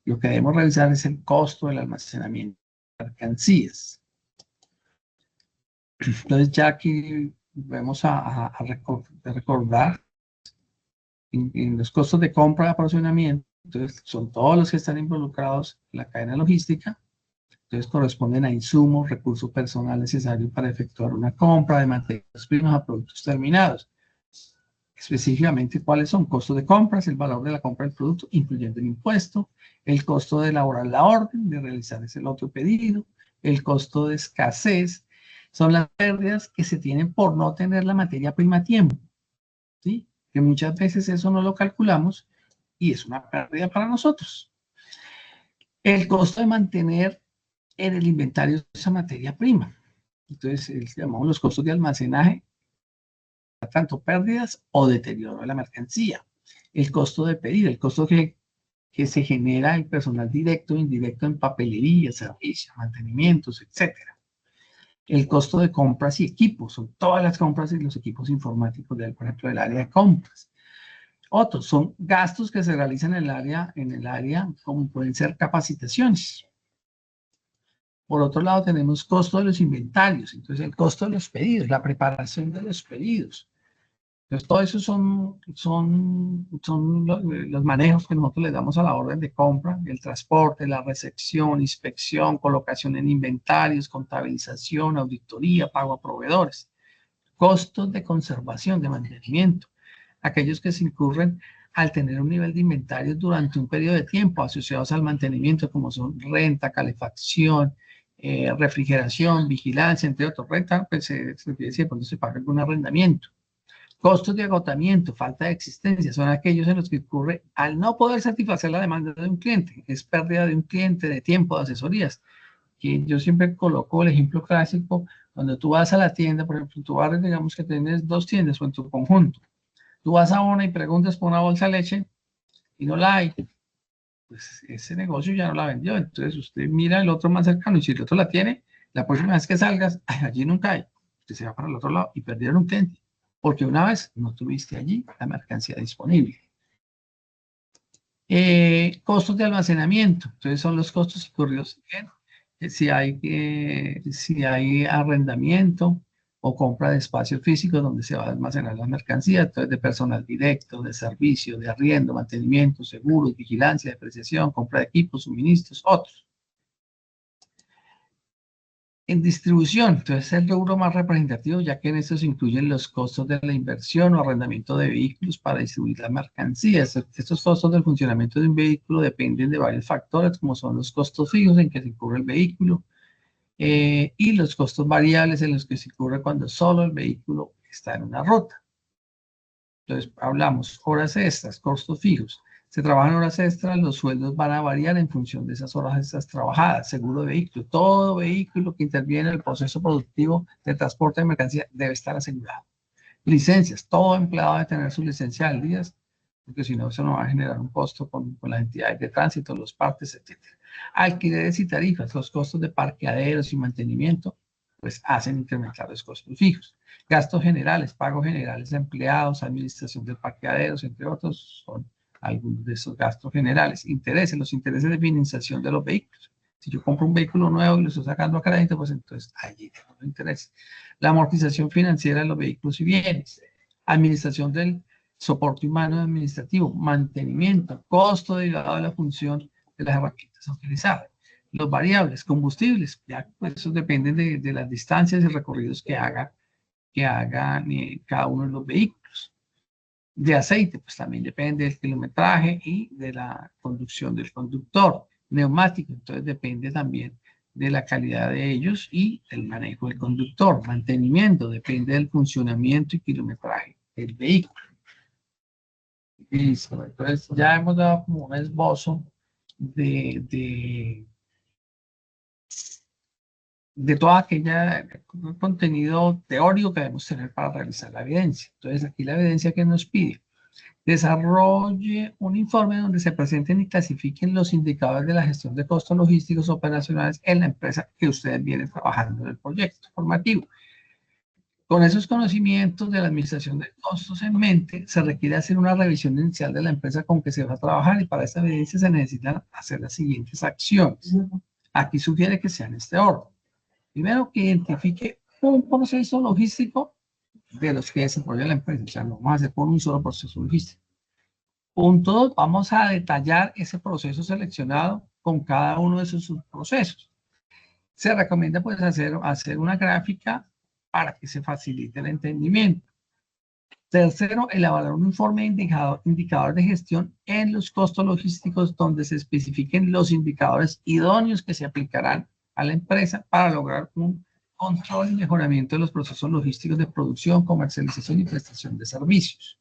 lo que debemos revisar es el costo del almacenamiento de mercancías. Entonces ya aquí vamos a recordar en los costos de compra y aprovisionamiento. Entonces son todos los que están involucrados en la cadena logística. Entonces corresponden a insumos, recurso personal necesario para efectuar una compra de materias primas a productos terminados. Específicamente, ¿cuáles son? Costos de compras, el valor de la compra del producto, incluyendo el impuesto, el costo de elaborar la orden, de realizar ese otro pedido, el costo de escasez, son las pérdidas que se tienen por no tener la materia prima a tiempo, ¿sí? Que muchas veces eso no lo calculamos y es una pérdida para nosotros. El costo de mantener en el inventario esa materia prima. Entonces, llamamos los costos de almacenaje, tanto pérdidas o deterioro de la mercancía. El costo de pedir, el costo que se genera el personal directo e indirecto en papelería, servicios, mantenimientos, etc. El costo de compras y equipos, son todas las compras y los equipos informáticos, por ejemplo, del área de compras. Otros son gastos que se realizan en el área, como pueden ser capacitaciones. Por otro lado, tenemos costo de los inventarios, entonces el costo de los pedidos, la preparación de los pedidos. Entonces, todo eso son los manejos que nosotros le damos a la orden de compra, el transporte, la recepción, inspección, colocación en inventarios, contabilización, auditoría, pago a proveedores. Costos de conservación, de mantenimiento, aquellos que se incurren al tener un nivel de inventarios durante un periodo de tiempo asociados al mantenimiento, como son renta, calefacción, refrigeración, vigilancia, entre otros. Renta, pues se dice cuando se paga algún arrendamiento. Costos de agotamiento, falta de existencia, son aquellos en los que ocurre al no poder satisfacer la demanda de un cliente. Es pérdida de un cliente, de tiempo, de asesorías. Que yo siempre coloco el ejemplo clásico, cuando tú vas a la tienda, por ejemplo, tú vas, digamos que tienes 2 tiendas o en tu conjunto. Tú vas a una y preguntas por una bolsa de leche y no la hay. Pues ese negocio ya no la vendió. Entonces usted mira el otro más cercano y si el otro la tiene, la próxima vez que salgas, allí nunca hay. Usted se va para el otro lado y perdieron un cliente. Porque una vez no tuviste allí la mercancía disponible. Costos de almacenamiento. Entonces son los costos incurridos en si hay arrendamiento o compra de espacios físicos donde se va a almacenar las mercancías, entonces de personal directo, de servicio, de arriendo, mantenimiento, seguros, vigilancia, depreciación, compra de equipos, suministros, otros. En distribución, entonces es el rubro más representativo, ya que en esto se incluyen los costos de la inversión o arrendamiento de vehículos para distribuir las mercancías. Estos costos del funcionamiento de un vehículo dependen de varios factores, como son los costos fijos en que se incurre el vehículo y los costos variables en los que se incurre cuando solo el vehículo está en una ruta. Entonces, hablamos horas extras, costos fijos. Se trabajan horas extras, los sueldos van a variar en función de esas horas extras trabajadas. Seguro de vehículo. Todo vehículo que interviene en el proceso productivo de transporte de mercancía debe estar asegurado. Licencias. Todo empleado debe tener su licencia al día, porque si no, eso no va a generar un costo con las entidades de tránsito, los partes, etc. Alquileres y tarifas. Los costos de parqueaderos y mantenimiento, pues hacen incrementar los costos fijos. Gastos generales, pagos generales de empleados, administración de parqueaderos, entre otros, son algunos de esos gastos generales. Intereses, los intereses de financiación de los vehículos. Si yo compro un vehículo nuevo y lo estoy sacando a crédito, pues entonces allí tengo los intereses. La amortización financiera de los vehículos y bienes. Administración del soporte humano administrativo. Mantenimiento, costo derivado de la función de las herramientas a utilizar. Los variables, combustibles, ya pues eso depende de las distancias y recorridos que hagan cada uno de los vehículos. De aceite, pues también depende del kilometraje y de la conducción del conductor. Neumático, entonces depende también de la calidad de ellos y del manejo del conductor. Mantenimiento, depende del funcionamiento y kilometraje del vehículo. Listo, entonces ya hemos dado como un esbozo de todo aquel contenido teórico que debemos tener para realizar la evidencia. Entonces, aquí la evidencia que nos pide: desarrolle un informe donde se presenten y clasifiquen los indicadores de la gestión de costos logísticos operacionales en la empresa que ustedes vienen trabajando en el proyecto formativo. Con esos conocimientos de la administración de costos en mente, se requiere hacer una revisión inicial de la empresa con que se va a trabajar y para esta evidencia se necesitan hacer las siguientes acciones. Aquí sugiere que sean este orden. Primero, que identifique un proceso logístico de los que desarrolla la empresa. O sea, no vamos a hacer por un solo proceso logístico. Punto 2, vamos a detallar ese proceso seleccionado con cada uno de sus subprocesos. se recomienda pues hacer una gráfica para que se facilite el entendimiento. Tercero, elaborar un informe de indicador de gestión en los costos logísticos donde se especifiquen los indicadores idóneos que se aplicarán a la empresa para lograr un control y mejoramiento de los procesos logísticos de producción, comercialización y prestación de servicios.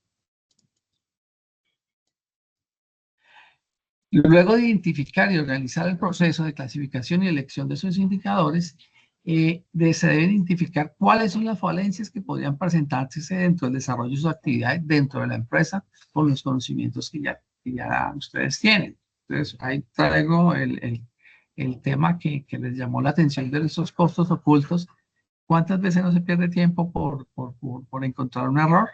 Luego de identificar y organizar el proceso de clasificación y elección de esos indicadores, se debe identificar cuáles son las falencias que podrían presentarse dentro del desarrollo de sus actividades dentro de la empresa con los conocimientos que ya ustedes tienen. Entonces, ahí traigo el tema que les llamó la atención de esos costos ocultos. ¿Cuántas veces no se pierde tiempo por encontrar un error?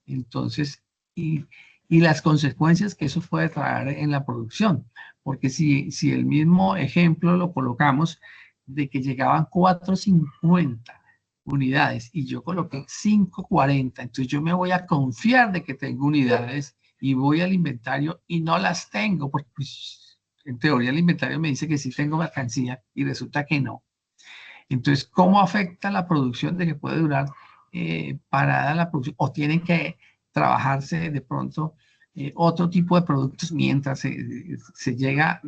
Entonces, y las consecuencias que eso puede traer en la producción. Porque si el mismo ejemplo lo colocamos de que llegaban 450 unidades y yo coloqué 540, entonces yo me voy a confiar de que tengo unidades y voy al inventario y no las tengo, porque pues, en teoría el inventario me dice que sí tengo mercancía y resulta que no. Entonces, ¿cómo afecta la producción de que puede durar parada la producción? O tienen que trabajarse de pronto otro tipo de productos mientras se llega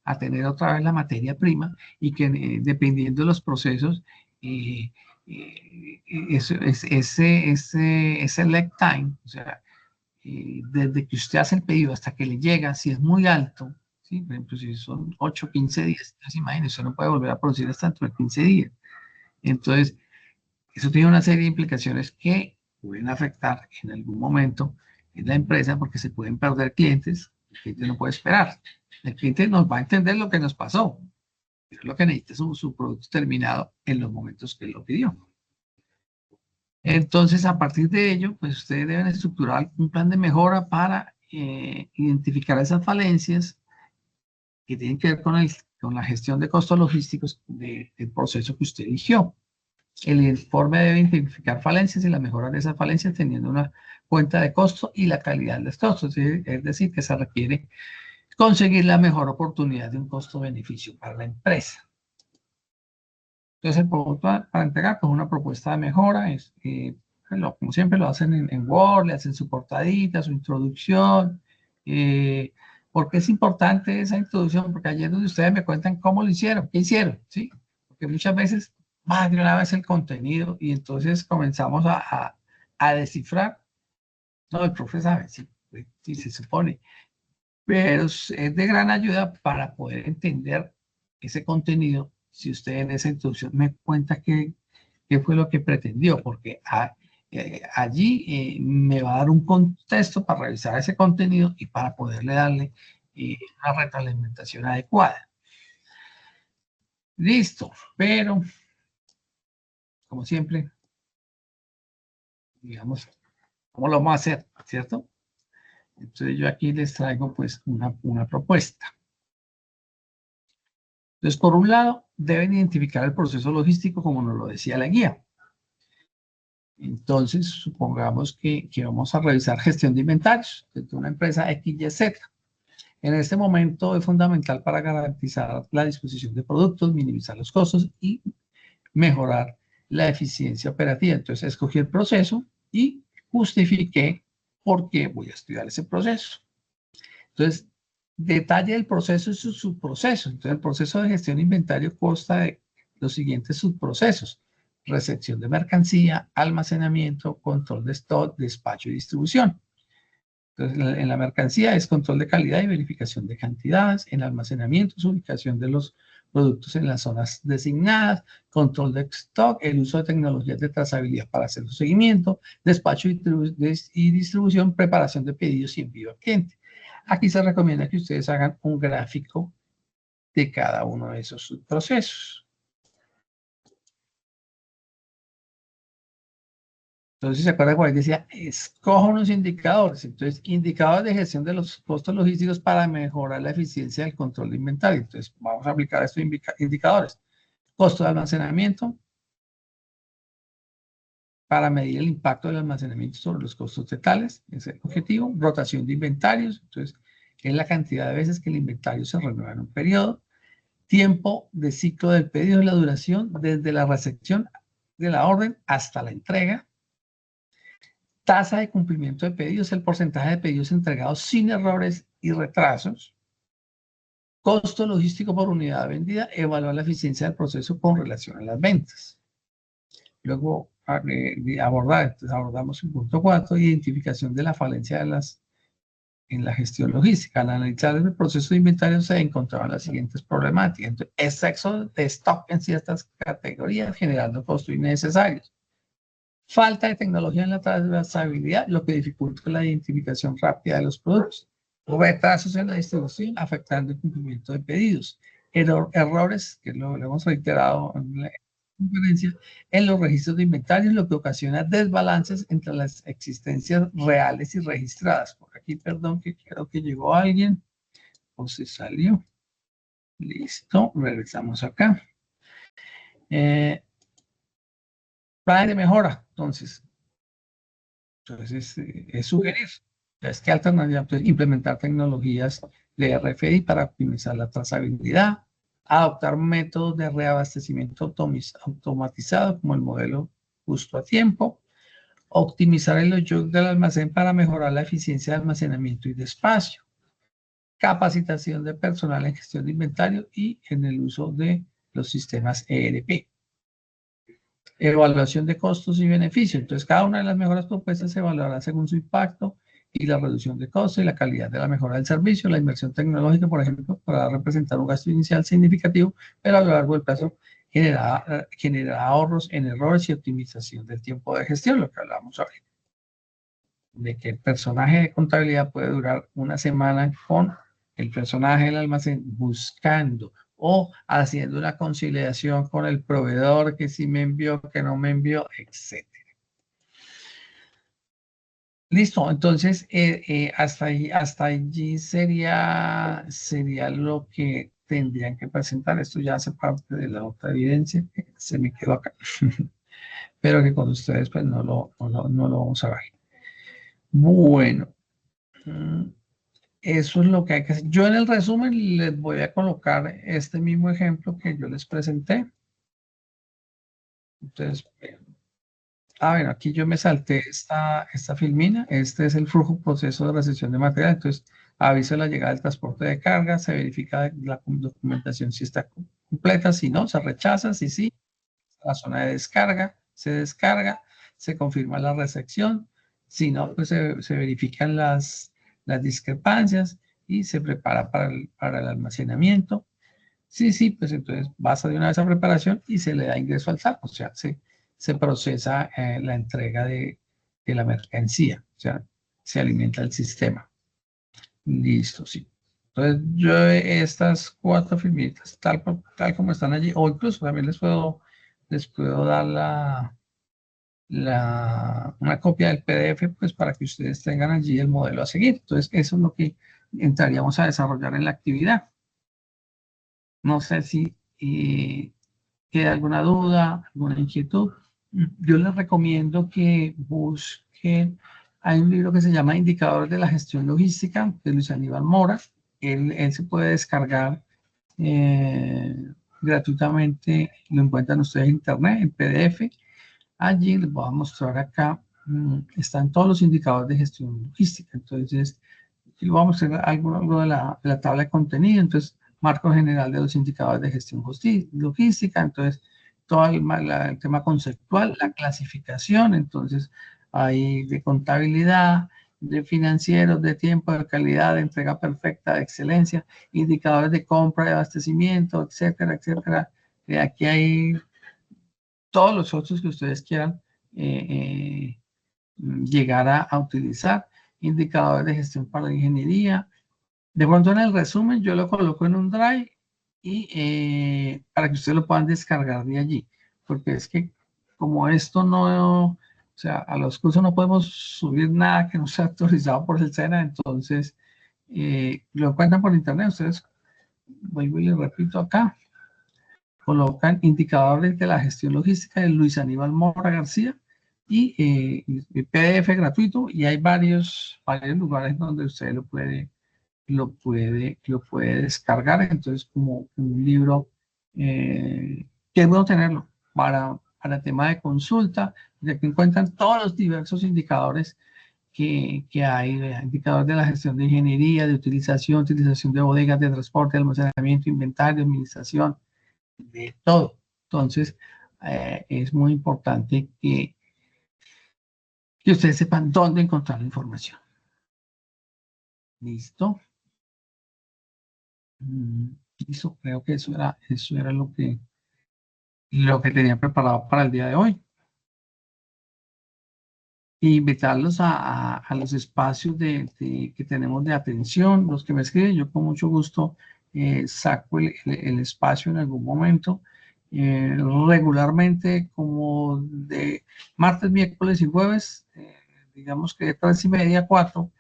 a tener otra vez la materia prima y que dependiendo de los procesos, ese lag time, o sea, desde que usted hace el pedido hasta que le llega, si es muy alto, ¿sí? Por ejemplo, si son 8, 15 días, entonces imagínense, usted no puede volver a producir hasta dentro de 15 días. Entonces, eso tiene una serie de implicaciones que pueden afectar en algún momento en la empresa porque se pueden perder clientes, el cliente no puede esperar. El cliente nos va a entender lo que nos pasó, pero lo que necesita es su producto terminado en los momentos que él lo pidió. Entonces, a partir de ello, pues ustedes deben estructurar un plan de mejora para identificar esas falencias que tienen que ver con la gestión de costos logísticos del proceso que usted eligió. El informe debe identificar falencias y la mejora de esas falencias teniendo una cuenta de costo y la calidad de los costos. Es decir, que se requiere conseguir la mejor oportunidad de un costo-beneficio para la empresa. Entonces, el producto para entregar con una propuesta de mejora es, como siempre lo hacen en Word, le hacen su portadita, su introducción. ¿Por qué es importante esa introducción? Porque ayer donde ustedes me cuentan cómo lo hicieron, qué hicieron, ¿sí? Porque muchas veces más de una vez el contenido y entonces comenzamos a descifrar. No, el profe sabe, sí, sí se supone, pero es de gran ayuda para poder entender ese contenido. Si usted en esa introducción me cuenta qué fue lo que pretendió, porque allí me va a dar un contexto para revisar ese contenido y para poderle darle una retroalimentación adecuada. Listo, pero como siempre, digamos, ¿cómo lo vamos a hacer? ¿Cierto? Entonces yo aquí les traigo pues una propuesta. Entonces, por un lado, deben identificar el proceso logístico como nos lo decía la guía. Entonces, supongamos que vamos a revisar gestión de inventarios de una empresa XYZ. En este momento es fundamental para garantizar la disposición de productos, minimizar los costos y mejorar la eficiencia operativa. Entonces, escogí el proceso y justifiqué por qué voy a estudiar ese proceso. Entonces, detalle del proceso y su subproceso. Entonces, el proceso de gestión de inventario consta de los siguientes subprocesos: recepción de mercancía, almacenamiento, control de stock, despacho y distribución. Entonces, en la mercancía es control de calidad y verificación de cantidades. En almacenamiento es ubicación de los productos en las zonas designadas, control de stock, el uso de tecnologías de trazabilidad para hacer su seguimiento, despacho y distribución, preparación de pedidos y envío al cliente. Aquí se recomienda que ustedes hagan un gráfico de cada uno de esos procesos. Entonces, ¿se acuerdan cuando decía, escoja unos indicadores? Entonces, indicadores de gestión de los costos logísticos para mejorar la eficiencia del control de inventario. Entonces, vamos a aplicar estos indicadores. Costo de almacenamiento, para medir el impacto del almacenamiento sobre los costos totales, ese es el objetivo. Rotación de inventarios, entonces, es la cantidad de veces que el inventario se renueva en un periodo. tiempo de ciclo del pedido es la duración desde la recepción de la orden hasta la entrega. Tasa de cumplimiento de pedidos, el porcentaje de pedidos entregados sin errores y retrasos. Costo logístico por unidad vendida, evaluar la eficiencia del proceso con relación a las ventas. Luego abordamos el punto 4, identificación de la falencia en la gestión logística. Al analizar el proceso de inventario se encontraban las siguientes problemáticas. Entonces, exceso de stock en ciertas categorías, generando costos innecesarios. Falta de tecnología en la trazabilidad, lo que dificulta la identificación rápida de los productos. Retrasos en la distribución, afectando el cumplimiento de pedidos. Errores, que lo hemos reiterado en la conferencia, en los registros de inventario, lo que ocasiona desbalances entre las existencias reales y registradas. Por aquí, perdón, que creo que llegó alguien o se salió. Listo, regresamos acá. Plan de mejora, entonces es sugerir. Es que alternativa, pues, implementar tecnologías de RFID para optimizar la trazabilidad, adoptar métodos de reabastecimiento automatizado como el modelo justo a tiempo, optimizar el logic del almacén para mejorar la eficiencia de almacenamiento y de espacio, capacitación de personal en gestión de inventario y en el uso de los sistemas ERP. Evaluación de costos y beneficios. Entonces, cada una de las mejoras propuestas se evaluará según su impacto y la reducción de costos y la calidad de la mejora del servicio. La inversión tecnológica, por ejemplo, podrá representar un gasto inicial significativo, pero a lo largo del plazo generará ahorros en errores y optimización del tiempo de gestión, lo que hablamos ahorita. De que el personaje de contabilidad puede durar una semana con el personaje del almacén buscando o haciendo una conciliación con el proveedor que sí me envió, que no me envió, etc. Listo, entonces hasta allí sería lo que tendrían que presentar. Esto ya hace parte de la otra evidencia que se me quedó acá, pero que con ustedes pues no lo vamos a ver. Bueno, eso es lo que hay que hacer. Yo en el resumen les voy a colocar este mismo ejemplo que yo les presenté. Entonces, bueno, aquí yo me salté esta filmina. Este es el flujo proceso de recepción de material. Entonces, aviso de la llegada del transporte de carga, se verifica la documentación si está completa, si no, se rechaza, si sí, la zona de descarga, se descarga, se confirma la recepción, si no, pues se verifican las discrepancias y se prepara para el almacenamiento. Sí, pues entonces basta de una vez a preparación y se le da ingreso al SAP, o sea, se procesa la entrega de la mercancía, o sea, se alimenta el sistema. Listo, sí. Entonces yo estas 4 filmitas, tal como están allí, o incluso también les puedo dar una copia del PDF, pues para que ustedes tengan allí el modelo a seguir. Entonces eso es lo que entraríamos a desarrollar en la actividad. No sé si queda alguna duda, alguna inquietud. Yo les recomiendo que busquen, hay un libro que se llama Indicadores de la Gestión Logística, de Luis Aníbal Mora. Él se puede descargar gratuitamente, lo encuentran ustedes en internet, en PDF. Allí les voy a mostrar acá, están todos los indicadores de gestión logística. Entonces, aquí lo vamos a mostrar algo de la tabla de contenido. Entonces, marco general de los indicadores de gestión logística. Entonces, todo el tema conceptual, la clasificación. Entonces, hay de contabilidad, de financieros, de tiempo, de calidad, de entrega perfecta, de excelencia, indicadores de compra, de abastecimiento, etcétera, etcétera. Aquí hay todos los otros que ustedes quieran llegar a utilizar. Indicadores de gestión para la ingeniería. De pronto en el resumen yo lo coloco en un drive y para que ustedes lo puedan descargar de allí. Porque es que como esto no, o sea, a los cursos no podemos subir nada que no sea autorizado por el SENA, entonces lo encuentran por internet. Ustedes, vuelvo y les repito acá, colocan indicadores de la gestión logística de Luis Aníbal Mora García y PDF gratuito, y hay varios lugares donde usted lo puede lo puede descargar. Entonces, como un libro que es bueno tenerlo para tema de consulta, ya que encuentran todos los diversos indicadores que hay, indicadores de la gestión de ingeniería, de utilización de bodegas, de transporte, almacenamiento, inventario, administración, de todo. Entonces, es muy importante que ustedes sepan dónde encontrar la información. ¿Listo? Listo, creo que eso era lo que tenía preparado para el día de hoy. Invitarlos a los espacios que tenemos de atención, los que me escriben, yo con mucho gusto saco el espacio en algún momento. Regularmente, como de martes, miércoles y jueves, digamos que de 3:30 a 4,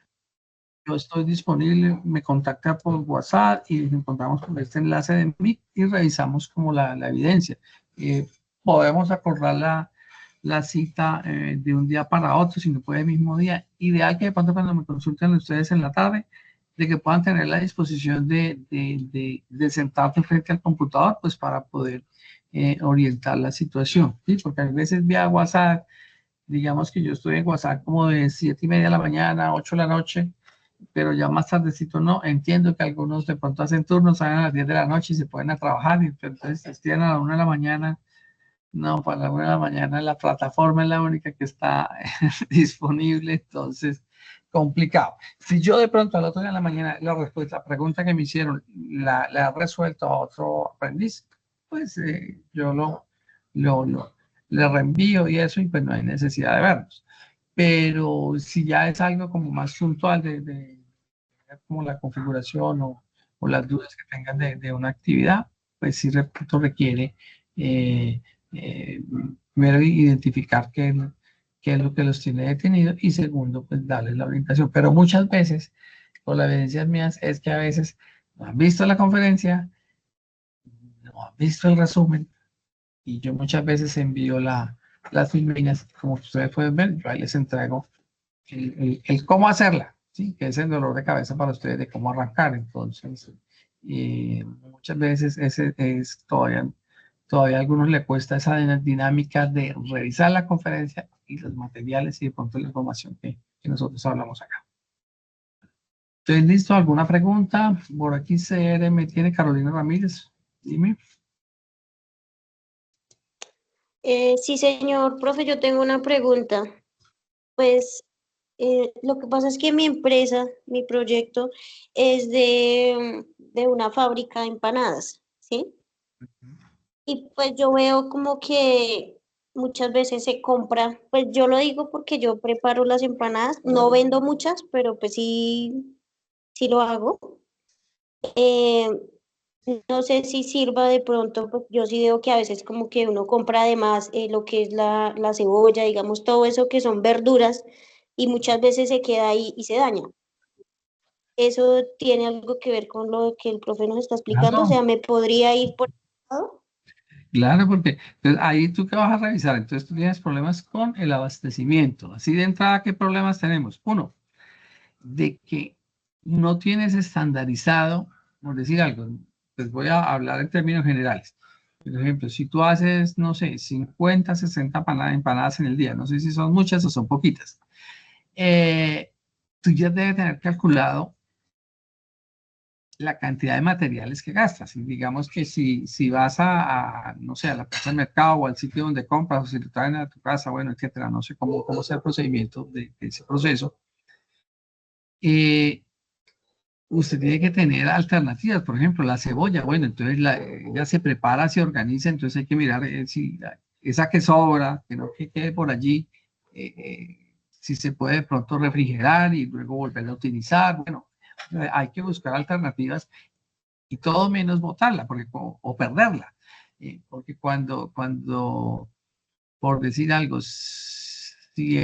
yo estoy disponible, me contacta por WhatsApp y nos encontramos con este enlace de Meet y revisamos como la evidencia. Podemos acordar la cita de un día para otro, si no puede el mismo día. Ideal que de pronto cuando me consulten ustedes en la tarde, de que puedan tener la disposición de sentarse frente al computador, pues para poder orientar la situación, ¿sí? Porque a veces vía WhatsApp, digamos que yo estoy en WhatsApp como de 7:30 de la mañana, 8 de la noche, pero ya más tardecito no. Entiendo que algunos de pronto hacen turnos, salen a las 10 de la noche y se pueden a trabajar, y entonces estudian a la 1 de la mañana. No, para la 1 de la mañana la plataforma es la única que está disponible, entonces complicado. Si yo de pronto al otro día de la mañana la respuesta, la pregunta que me hicieron, la he resuelto a otro aprendiz, pues yo le reenvío y eso, y pues no hay necesidad de verlos. Pero si ya es algo como más puntual de como la configuración o las dudas que tengan de una actividad, pues sí, repito, requiere eh, primero identificar qué es lo que los tiene detenidos, y segundo, pues darles la orientación. Pero muchas veces, por las evidencias mías, es que a veces no han visto la conferencia, no han visto el resumen, y yo muchas veces envío las filminas, como ustedes pueden ver, yo ahí les entrego el cómo hacerla, ¿sí? Que es el dolor de cabeza para ustedes de cómo arrancar. Entonces, muchas veces ese es todavía a algunos le cuesta esa dinámica de revisar la conferencia y los materiales y de pronto la información que nosotros hablamos acá. Entonces, ¿listo? ¿Alguna pregunta? Por aquí me tiene Carolina Ramírez. Dime. Sí, señor profe, yo tengo una pregunta. Pues lo que pasa es que mi empresa, mi proyecto, es de una fábrica de empanadas, ¿sí? Y pues yo veo como que muchas veces se compra, pues yo lo digo porque yo preparo las empanadas, no vendo muchas, pero pues sí, sí lo hago. Eh, no sé si sirva de pronto, pues yo sí veo que a veces como que uno compra además lo que es la cebolla, digamos, todo eso que son verduras y muchas veces se queda ahí y se daña. ¿Eso tiene algo que ver con lo que el profe nos está explicando? O Claro, sea, ¿me podría ir por ese lado? claro, porque entonces, ahí tú qué vas a revisar. Entonces tú tienes problemas con el abastecimiento. Así de entrada, ¿qué problemas tenemos? Uno, de que no tienes estandarizado, por decir algo, pues voy a hablar en términos generales. Por ejemplo, si tú haces, no sé, 50, 60 empanadas en el día, no sé si son muchas o son poquitas, tú ya debes tener calculado la cantidad de materiales que gastas. Y digamos que si vas no sé, a la plaza del mercado o al sitio donde compras, o si te traen a tu casa, bueno, etcétera, no sé cómo sea el procedimiento de ese proceso, usted tiene que tener alternativas. Por ejemplo, la cebolla, bueno, entonces ya se prepara, se organiza, entonces hay que mirar si esa que sobra, que no quede por allí, si se puede de pronto refrigerar y luego volverla a utilizar. Bueno, hay que buscar alternativas, y todo menos botarla o perderla. Porque por decir algo, si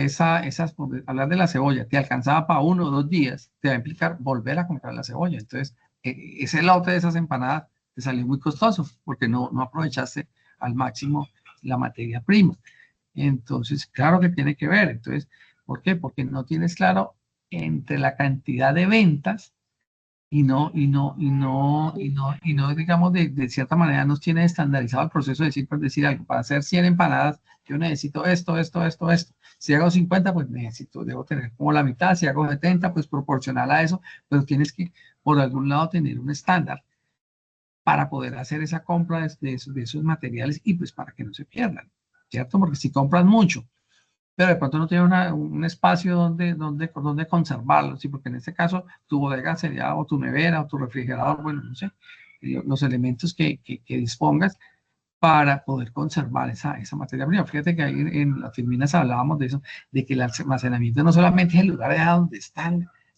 hablar de la cebolla, te alcanzaba para 1 o 2 días, te va a implicar volver a comprar la cebolla. Entonces, ese lote de esas empanadas te salió muy costoso porque no aprovechaste al máximo la materia prima. Entonces, claro que tiene que ver. Entonces, ¿por qué? Porque no tienes claro entre la cantidad de ventas digamos, de cierta manera nos tiene estandarizado el proceso de decir, pues decir algo, para hacer 100 empanadas, yo necesito esto, esto, esto, esto. Si hago 50, pues debo tener como la mitad. Si hago 70, pues proporcional a eso, pero tienes que, por algún lado, tener un estándar para poder hacer esa compra de esos materiales y pues para que no se pierdan, ¿cierto? Porque si compras mucho, pero de pronto no tiene un espacio donde conservarlo, ¿sí? Porque en este caso tu bodega sería o tu nevera o tu refrigerador, bueno, no sé, los elementos que dispongas para poder conservar esa materia prima. Fíjate que ahí en las Filminas hablábamos de eso, de que el almacenamiento no solamente es el lugar donde está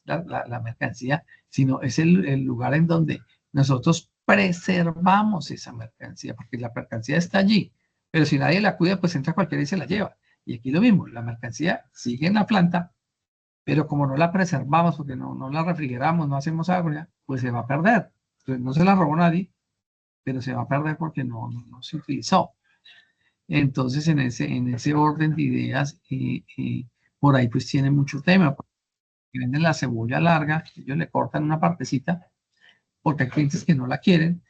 la mercancía, sino es el lugar en donde nosotros preservamos esa mercancía, porque la mercancía está allí, pero si nadie la cuida, pues entra cualquiera y se la lleva. Y aquí lo mismo, la mercancía sigue en la planta, pero como no la preservamos, porque no la refrigeramos, no hacemos agua, pues se va a perder. Entonces no se la robó nadie, pero se va a perder porque no se utilizó. Entonces, en ese orden de ideas, por ahí pues tiene mucho tema. Porque venden la cebolla larga, ellos le cortan una partecita, porque hay clientes que no la quieren,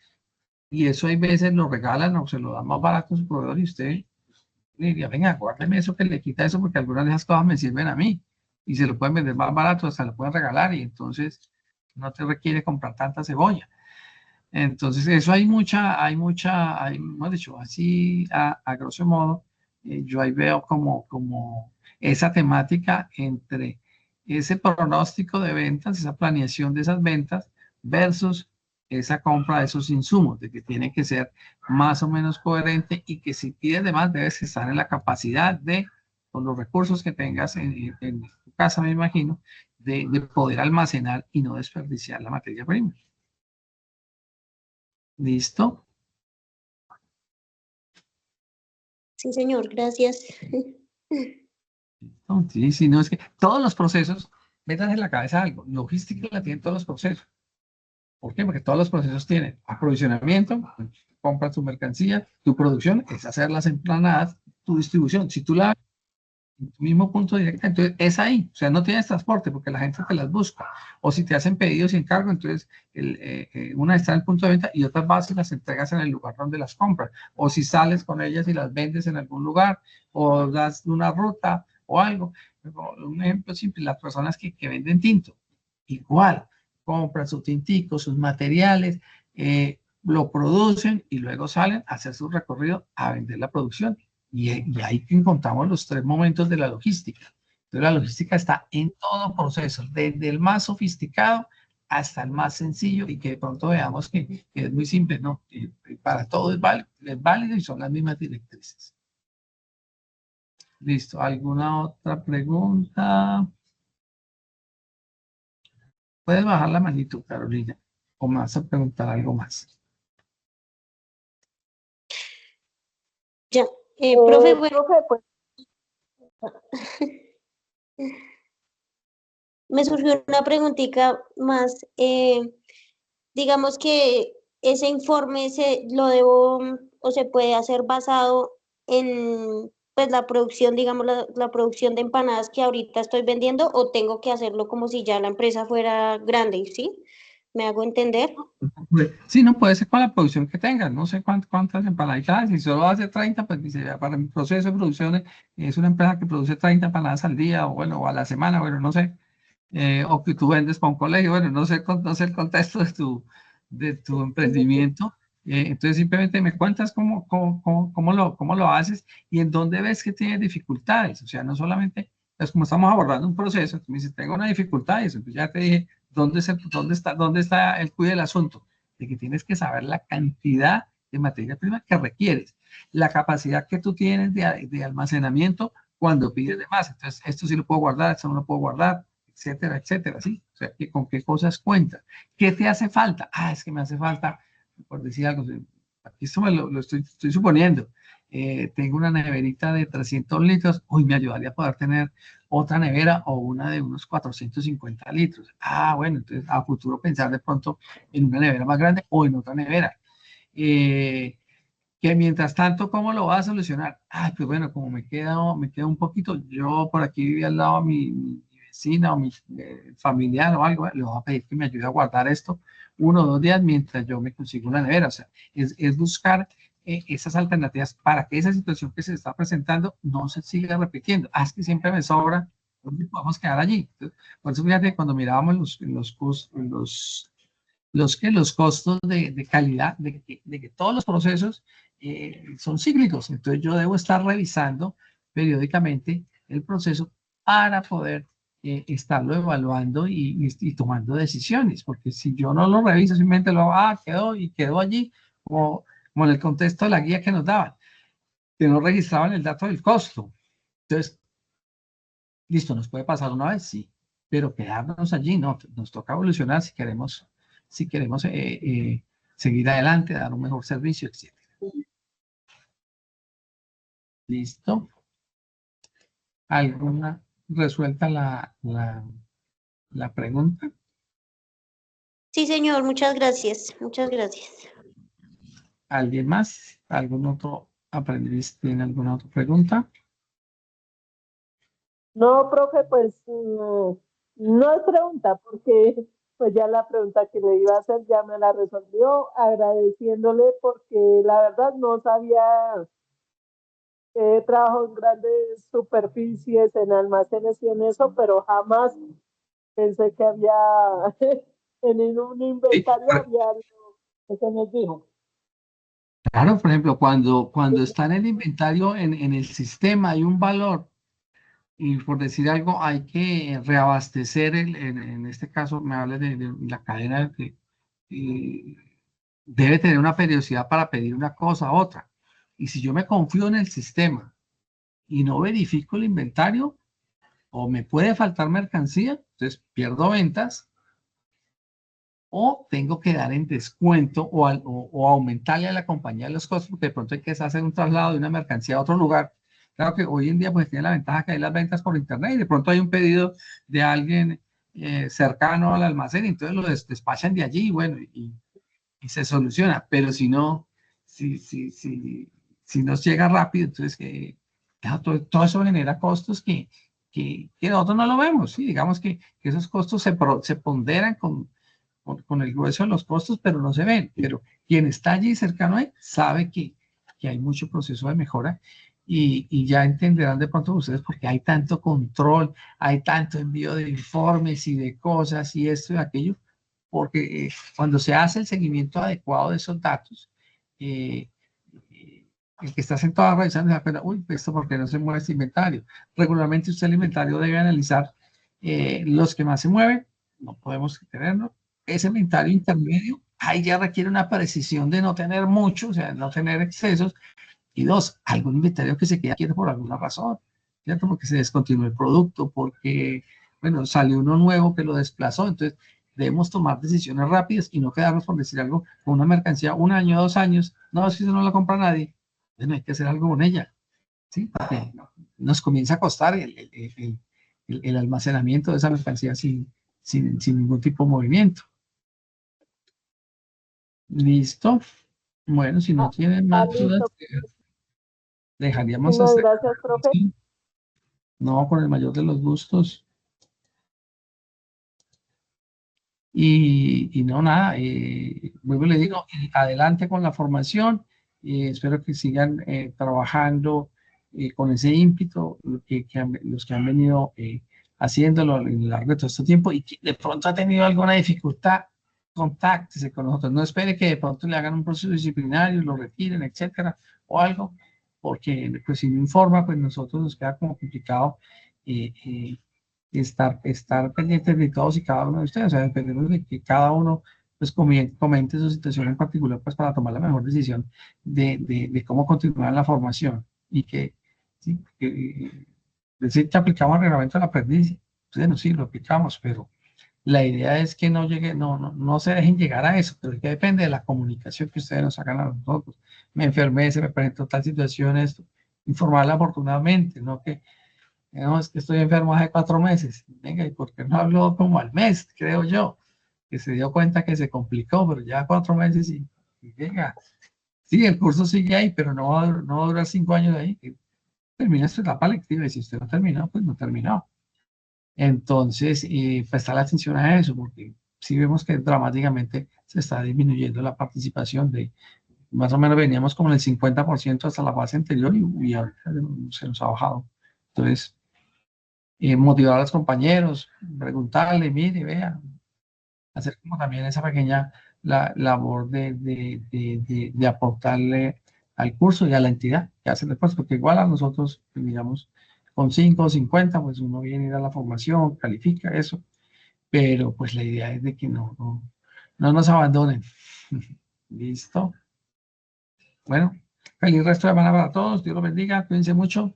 y eso hay veces lo regalan o se lo dan más barato a su proveedor, y usted le diría, venga, guárdeme eso que le quita eso, porque algunas de esas cosas me sirven a mí, y se lo pueden vender más barato, hasta lo pueden regalar, y entonces no te requiere comprar tanta cebolla. Entonces, eso hemos dicho, así a grosso modo, yo ahí veo como esa temática entre ese pronóstico de ventas, esa planeación de esas ventas versus esa compra de esos insumos, de que tiene que ser más o menos coherente y que si pides de más debes estar en la capacidad de, con los recursos que tengas en tu casa, me imagino, de poder almacenar y no desperdiciar la materia prima. ¿Listo? Sí, señor, gracias. No, sí, sí, no, es que todos los procesos, metan en la cabeza algo, logística la tienen todos los procesos. ¿Por qué? Porque todos los procesos tienen aprovisionamiento, compras tu mercancía, tu producción es hacer las emplanadas, tu distribución. Si tú la en tu mismo punto directo, entonces es ahí, o sea, no tienes transporte porque la gente te las busca. O si te hacen pedidos y encargo, entonces una está en el punto de venta y otras vas y las entregas en el lugar donde las compras. O si sales con ellas y las vendes en algún lugar, o das una ruta o algo. Un ejemplo simple, las personas que venden tinto, igual, compran su tintico, sus materiales, lo producen y luego salen a hacer su recorrido a vender la producción. Y ahí que encontramos los tres momentos de la logística. Entonces la logística está en todo proceso, desde el más sofisticado hasta el más sencillo y que de pronto veamos que es muy simple, ¿no? Para todo es válido y son las mismas directrices. Listo. ¿Alguna otra pregunta? Puedes bajar la manito, Carolina, o me vas a preguntar algo más. Ya, profe, Profe, pues, me surgió una preguntita más. Digamos que ese informe lo debo o se puede hacer basado en pues la producción, digamos, la producción de empanadas que ahorita estoy vendiendo, o tengo que hacerlo como si ya la empresa fuera grande, ¿sí? ¿Me hago entender? Sí, no puede ser con la producción que tengas, no sé cuántas empanaditas, si solo hace 30, pues dice, ya para mi proceso de producción es una empresa que produce 30 empanadas al día o bueno, o a la semana, bueno, no sé, o que tú vendes para un colegio, bueno, no sé el contexto de tu emprendimiento, entonces simplemente me cuentas cómo lo haces y en dónde ves que tienes dificultades, o sea, no solamente, es como estamos abordando un proceso, tú me dices, tengo una dificultad y eso, pues ya te dije, ¿dónde está el cuide del asunto? De que tienes que saber la cantidad de materia prima que requieres, la capacidad que tú tienes de almacenamiento cuando pides de más. Entonces, esto sí lo puedo guardar, esto no lo puedo guardar, etcétera, etcétera, ¿sí? O sea, ¿con qué cosas cuentas? ¿Qué te hace falta? Ah, es que me hace falta, por decir algo, aquí esto lo estoy suponiendo. Tengo una neverita de 300 litros, uy, me ayudaría a poder tener otra nevera o una de unos 450 litros. Ah, bueno, entonces a futuro pensar de pronto en una nevera más grande o en otra nevera. Que mientras tanto, ¿cómo lo vas a solucionar? Ah, pues bueno, como me queda un poquito, yo por aquí vivía al lado, mi vecina o mi familiar o algo, le voy a pedir que me ayude a guardar esto 1 o 2 días mientras yo me consigo una nevera. O sea, es buscar esas alternativas para que esa situación que se está presentando no se siga repitiendo. Es que siempre me sobra, ¿dónde podemos quedar allí? Entonces, por eso fíjate, cuando mirábamos los costos de calidad, de que todos los procesos son cíclicos. Entonces yo debo estar revisando periódicamente el proceso para poder estarlo evaluando y tomando decisiones, porque si yo no lo reviso, simplemente lo hago, quedó allí, como en el contexto de la guía que nos daban, que no registraban el dato del costo. Entonces, listo, nos puede pasar una vez, sí, pero quedarnos allí, no, nos toca evolucionar si queremos seguir adelante, dar un mejor servicio, etc. ¿Listo? ¿Alguna resuelta la pregunta? Sí, señor, muchas gracias, muchas gracias. ¿Alguien más? ¿Algún otro aprendiz tiene alguna otra pregunta? No, profe, pues no es pregunta, porque pues ya la pregunta que le iba a hacer ya me la resolvió, agradeciéndole porque la verdad no sabía, trabajo en grandes superficies, en almacenes y en eso, pero jamás pensé que había en un Sí, inventario había algo que se nos dijo. claro, por ejemplo, cuando está en el inventario, en el sistema hay un valor, y por decir algo, hay que reabastecer, en este caso me habla de la cadena, eh, debe tener una periodicidad para pedir una cosa a otra. Y si yo me confío en el sistema y no verifico el inventario, o me puede faltar mercancía, entonces pierdo ventas, o tengo que dar en descuento o aumentarle a la compañía los costos, porque de pronto hay que hacer un traslado de una mercancía a otro lugar. Claro que hoy en día pues tiene la ventaja que hay las ventas por internet y de pronto hay un pedido de alguien cercano al almacén, entonces lo despachan de allí, bueno, y se soluciona. Pero si no, si no llega rápido, entonces claro, todo eso genera costos que nosotros no lo vemos, ¿sí? Digamos que esos costos se ponderan con el grueso de los costos, pero no se ven. Pero quien está allí cercano a él sabe que hay mucho proceso de mejora y ya entenderán de pronto ustedes porque hay tanto control, hay tanto envío de informes y de cosas y esto y aquello, porque cuando se hace el seguimiento adecuado de esos datos, eh, el que está sentado revisando se da cuenta, uy, esto porque no se mueve este inventario. Regularmente usted el inventario debe analizar los que más se mueven, no podemos tenerlo. Ese inventario intermedio, ahí ya requiere una precisión de no tener mucho, o sea, no tener excesos. Y dos, algún inventario que se queda quieto por alguna razón, ¿cierto? Porque se descontinuó el producto, porque, bueno, salió uno nuevo que lo desplazó. Entonces, debemos tomar decisiones rápidas y no quedarnos, por decir algo, con una mercancía 1 año, 2 años. No, si eso no la compra nadie. Bueno, hay que hacer algo con ella, ¿sí? Porque nos comienza a costar el almacenamiento de esa mercancía sin ningún tipo de movimiento. ¿Listo? Bueno, si no tienen más dudas, Listo. dejaríamos Muchísimas hasta gracias, profe. aquí. No, con el mayor de los gustos. Y no, nada, vuelvo y le digo, adelante con la formación. Espero que sigan trabajando con ese ímpetu los que han venido haciéndolo a lo largo de todo este tiempo y que de pronto ha tenido alguna dificultad, contáctese con nosotros. No espere que de pronto le hagan un proceso disciplinario, lo retiren, etcétera, o algo, porque pues si no informa, pues nosotros nos queda como complicado. eh, eh, estar pendientes de todos y cada uno de ustedes, o sea, dependemos de que cada uno pues comente su situación en particular pues para tomar la mejor decisión de cómo continuar la formación y que, sí, decir que aplicamos el reglamento del aprendiz, bueno, sí, lo aplicamos, pero la idea es que no llegue, no se dejen llegar a eso, pero es que depende de la comunicación que ustedes nos hagan a nosotros. Me enfermé, se me presentó tal situación, esto, informarla afortunadamente, no que no, es que estoy enfermo hace 4 meses. Venga, ¿y por qué no habló como al mes, creo yo? Que se dio cuenta que se complicó, pero ya 4 meses y venga. Sí, el curso sigue ahí, pero no va a durar 5 años de ahí. Termina su etapa lectiva y si usted no terminó, pues no terminó. Entonces, prestar atención a eso, porque si vemos que dramáticamente se está disminuyendo la participación de, más o menos veníamos como en el 50% hasta la fase anterior y ahorita se nos ha bajado. Entonces, motivar a los compañeros, preguntarle, mire, vea, hacer como también esa pequeña labor de aportarle al curso y a la entidad que hace después, porque igual a nosotros, digamos, con 5 o 50, pues uno viene a ir a la formación, califica eso, pero pues la idea es de que no nos abandonen. ¿Listo? Bueno, feliz resto de semana para todos, Dios los bendiga, cuídense mucho.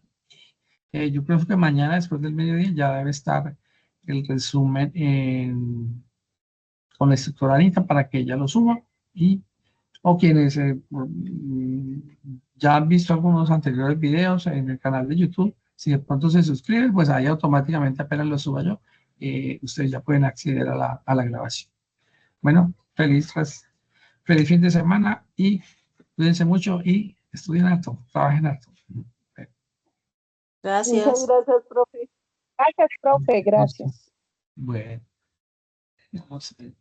Yo creo que mañana, después del mediodía, ya debe estar el resumen con la instructora Anita para que ella lo suba y o quienes ya han visto algunos anteriores videos en el canal de YouTube, si de pronto se suscriben, pues ahí automáticamente apenas lo suba yo, ustedes ya pueden acceder a la grabación. Bueno, feliz fin de semana y cuídense mucho y estudien harto, trabajen harto. Muchas Gracias. gracias, profe. Gracias, profe, gracias. Bueno, vamos a ver.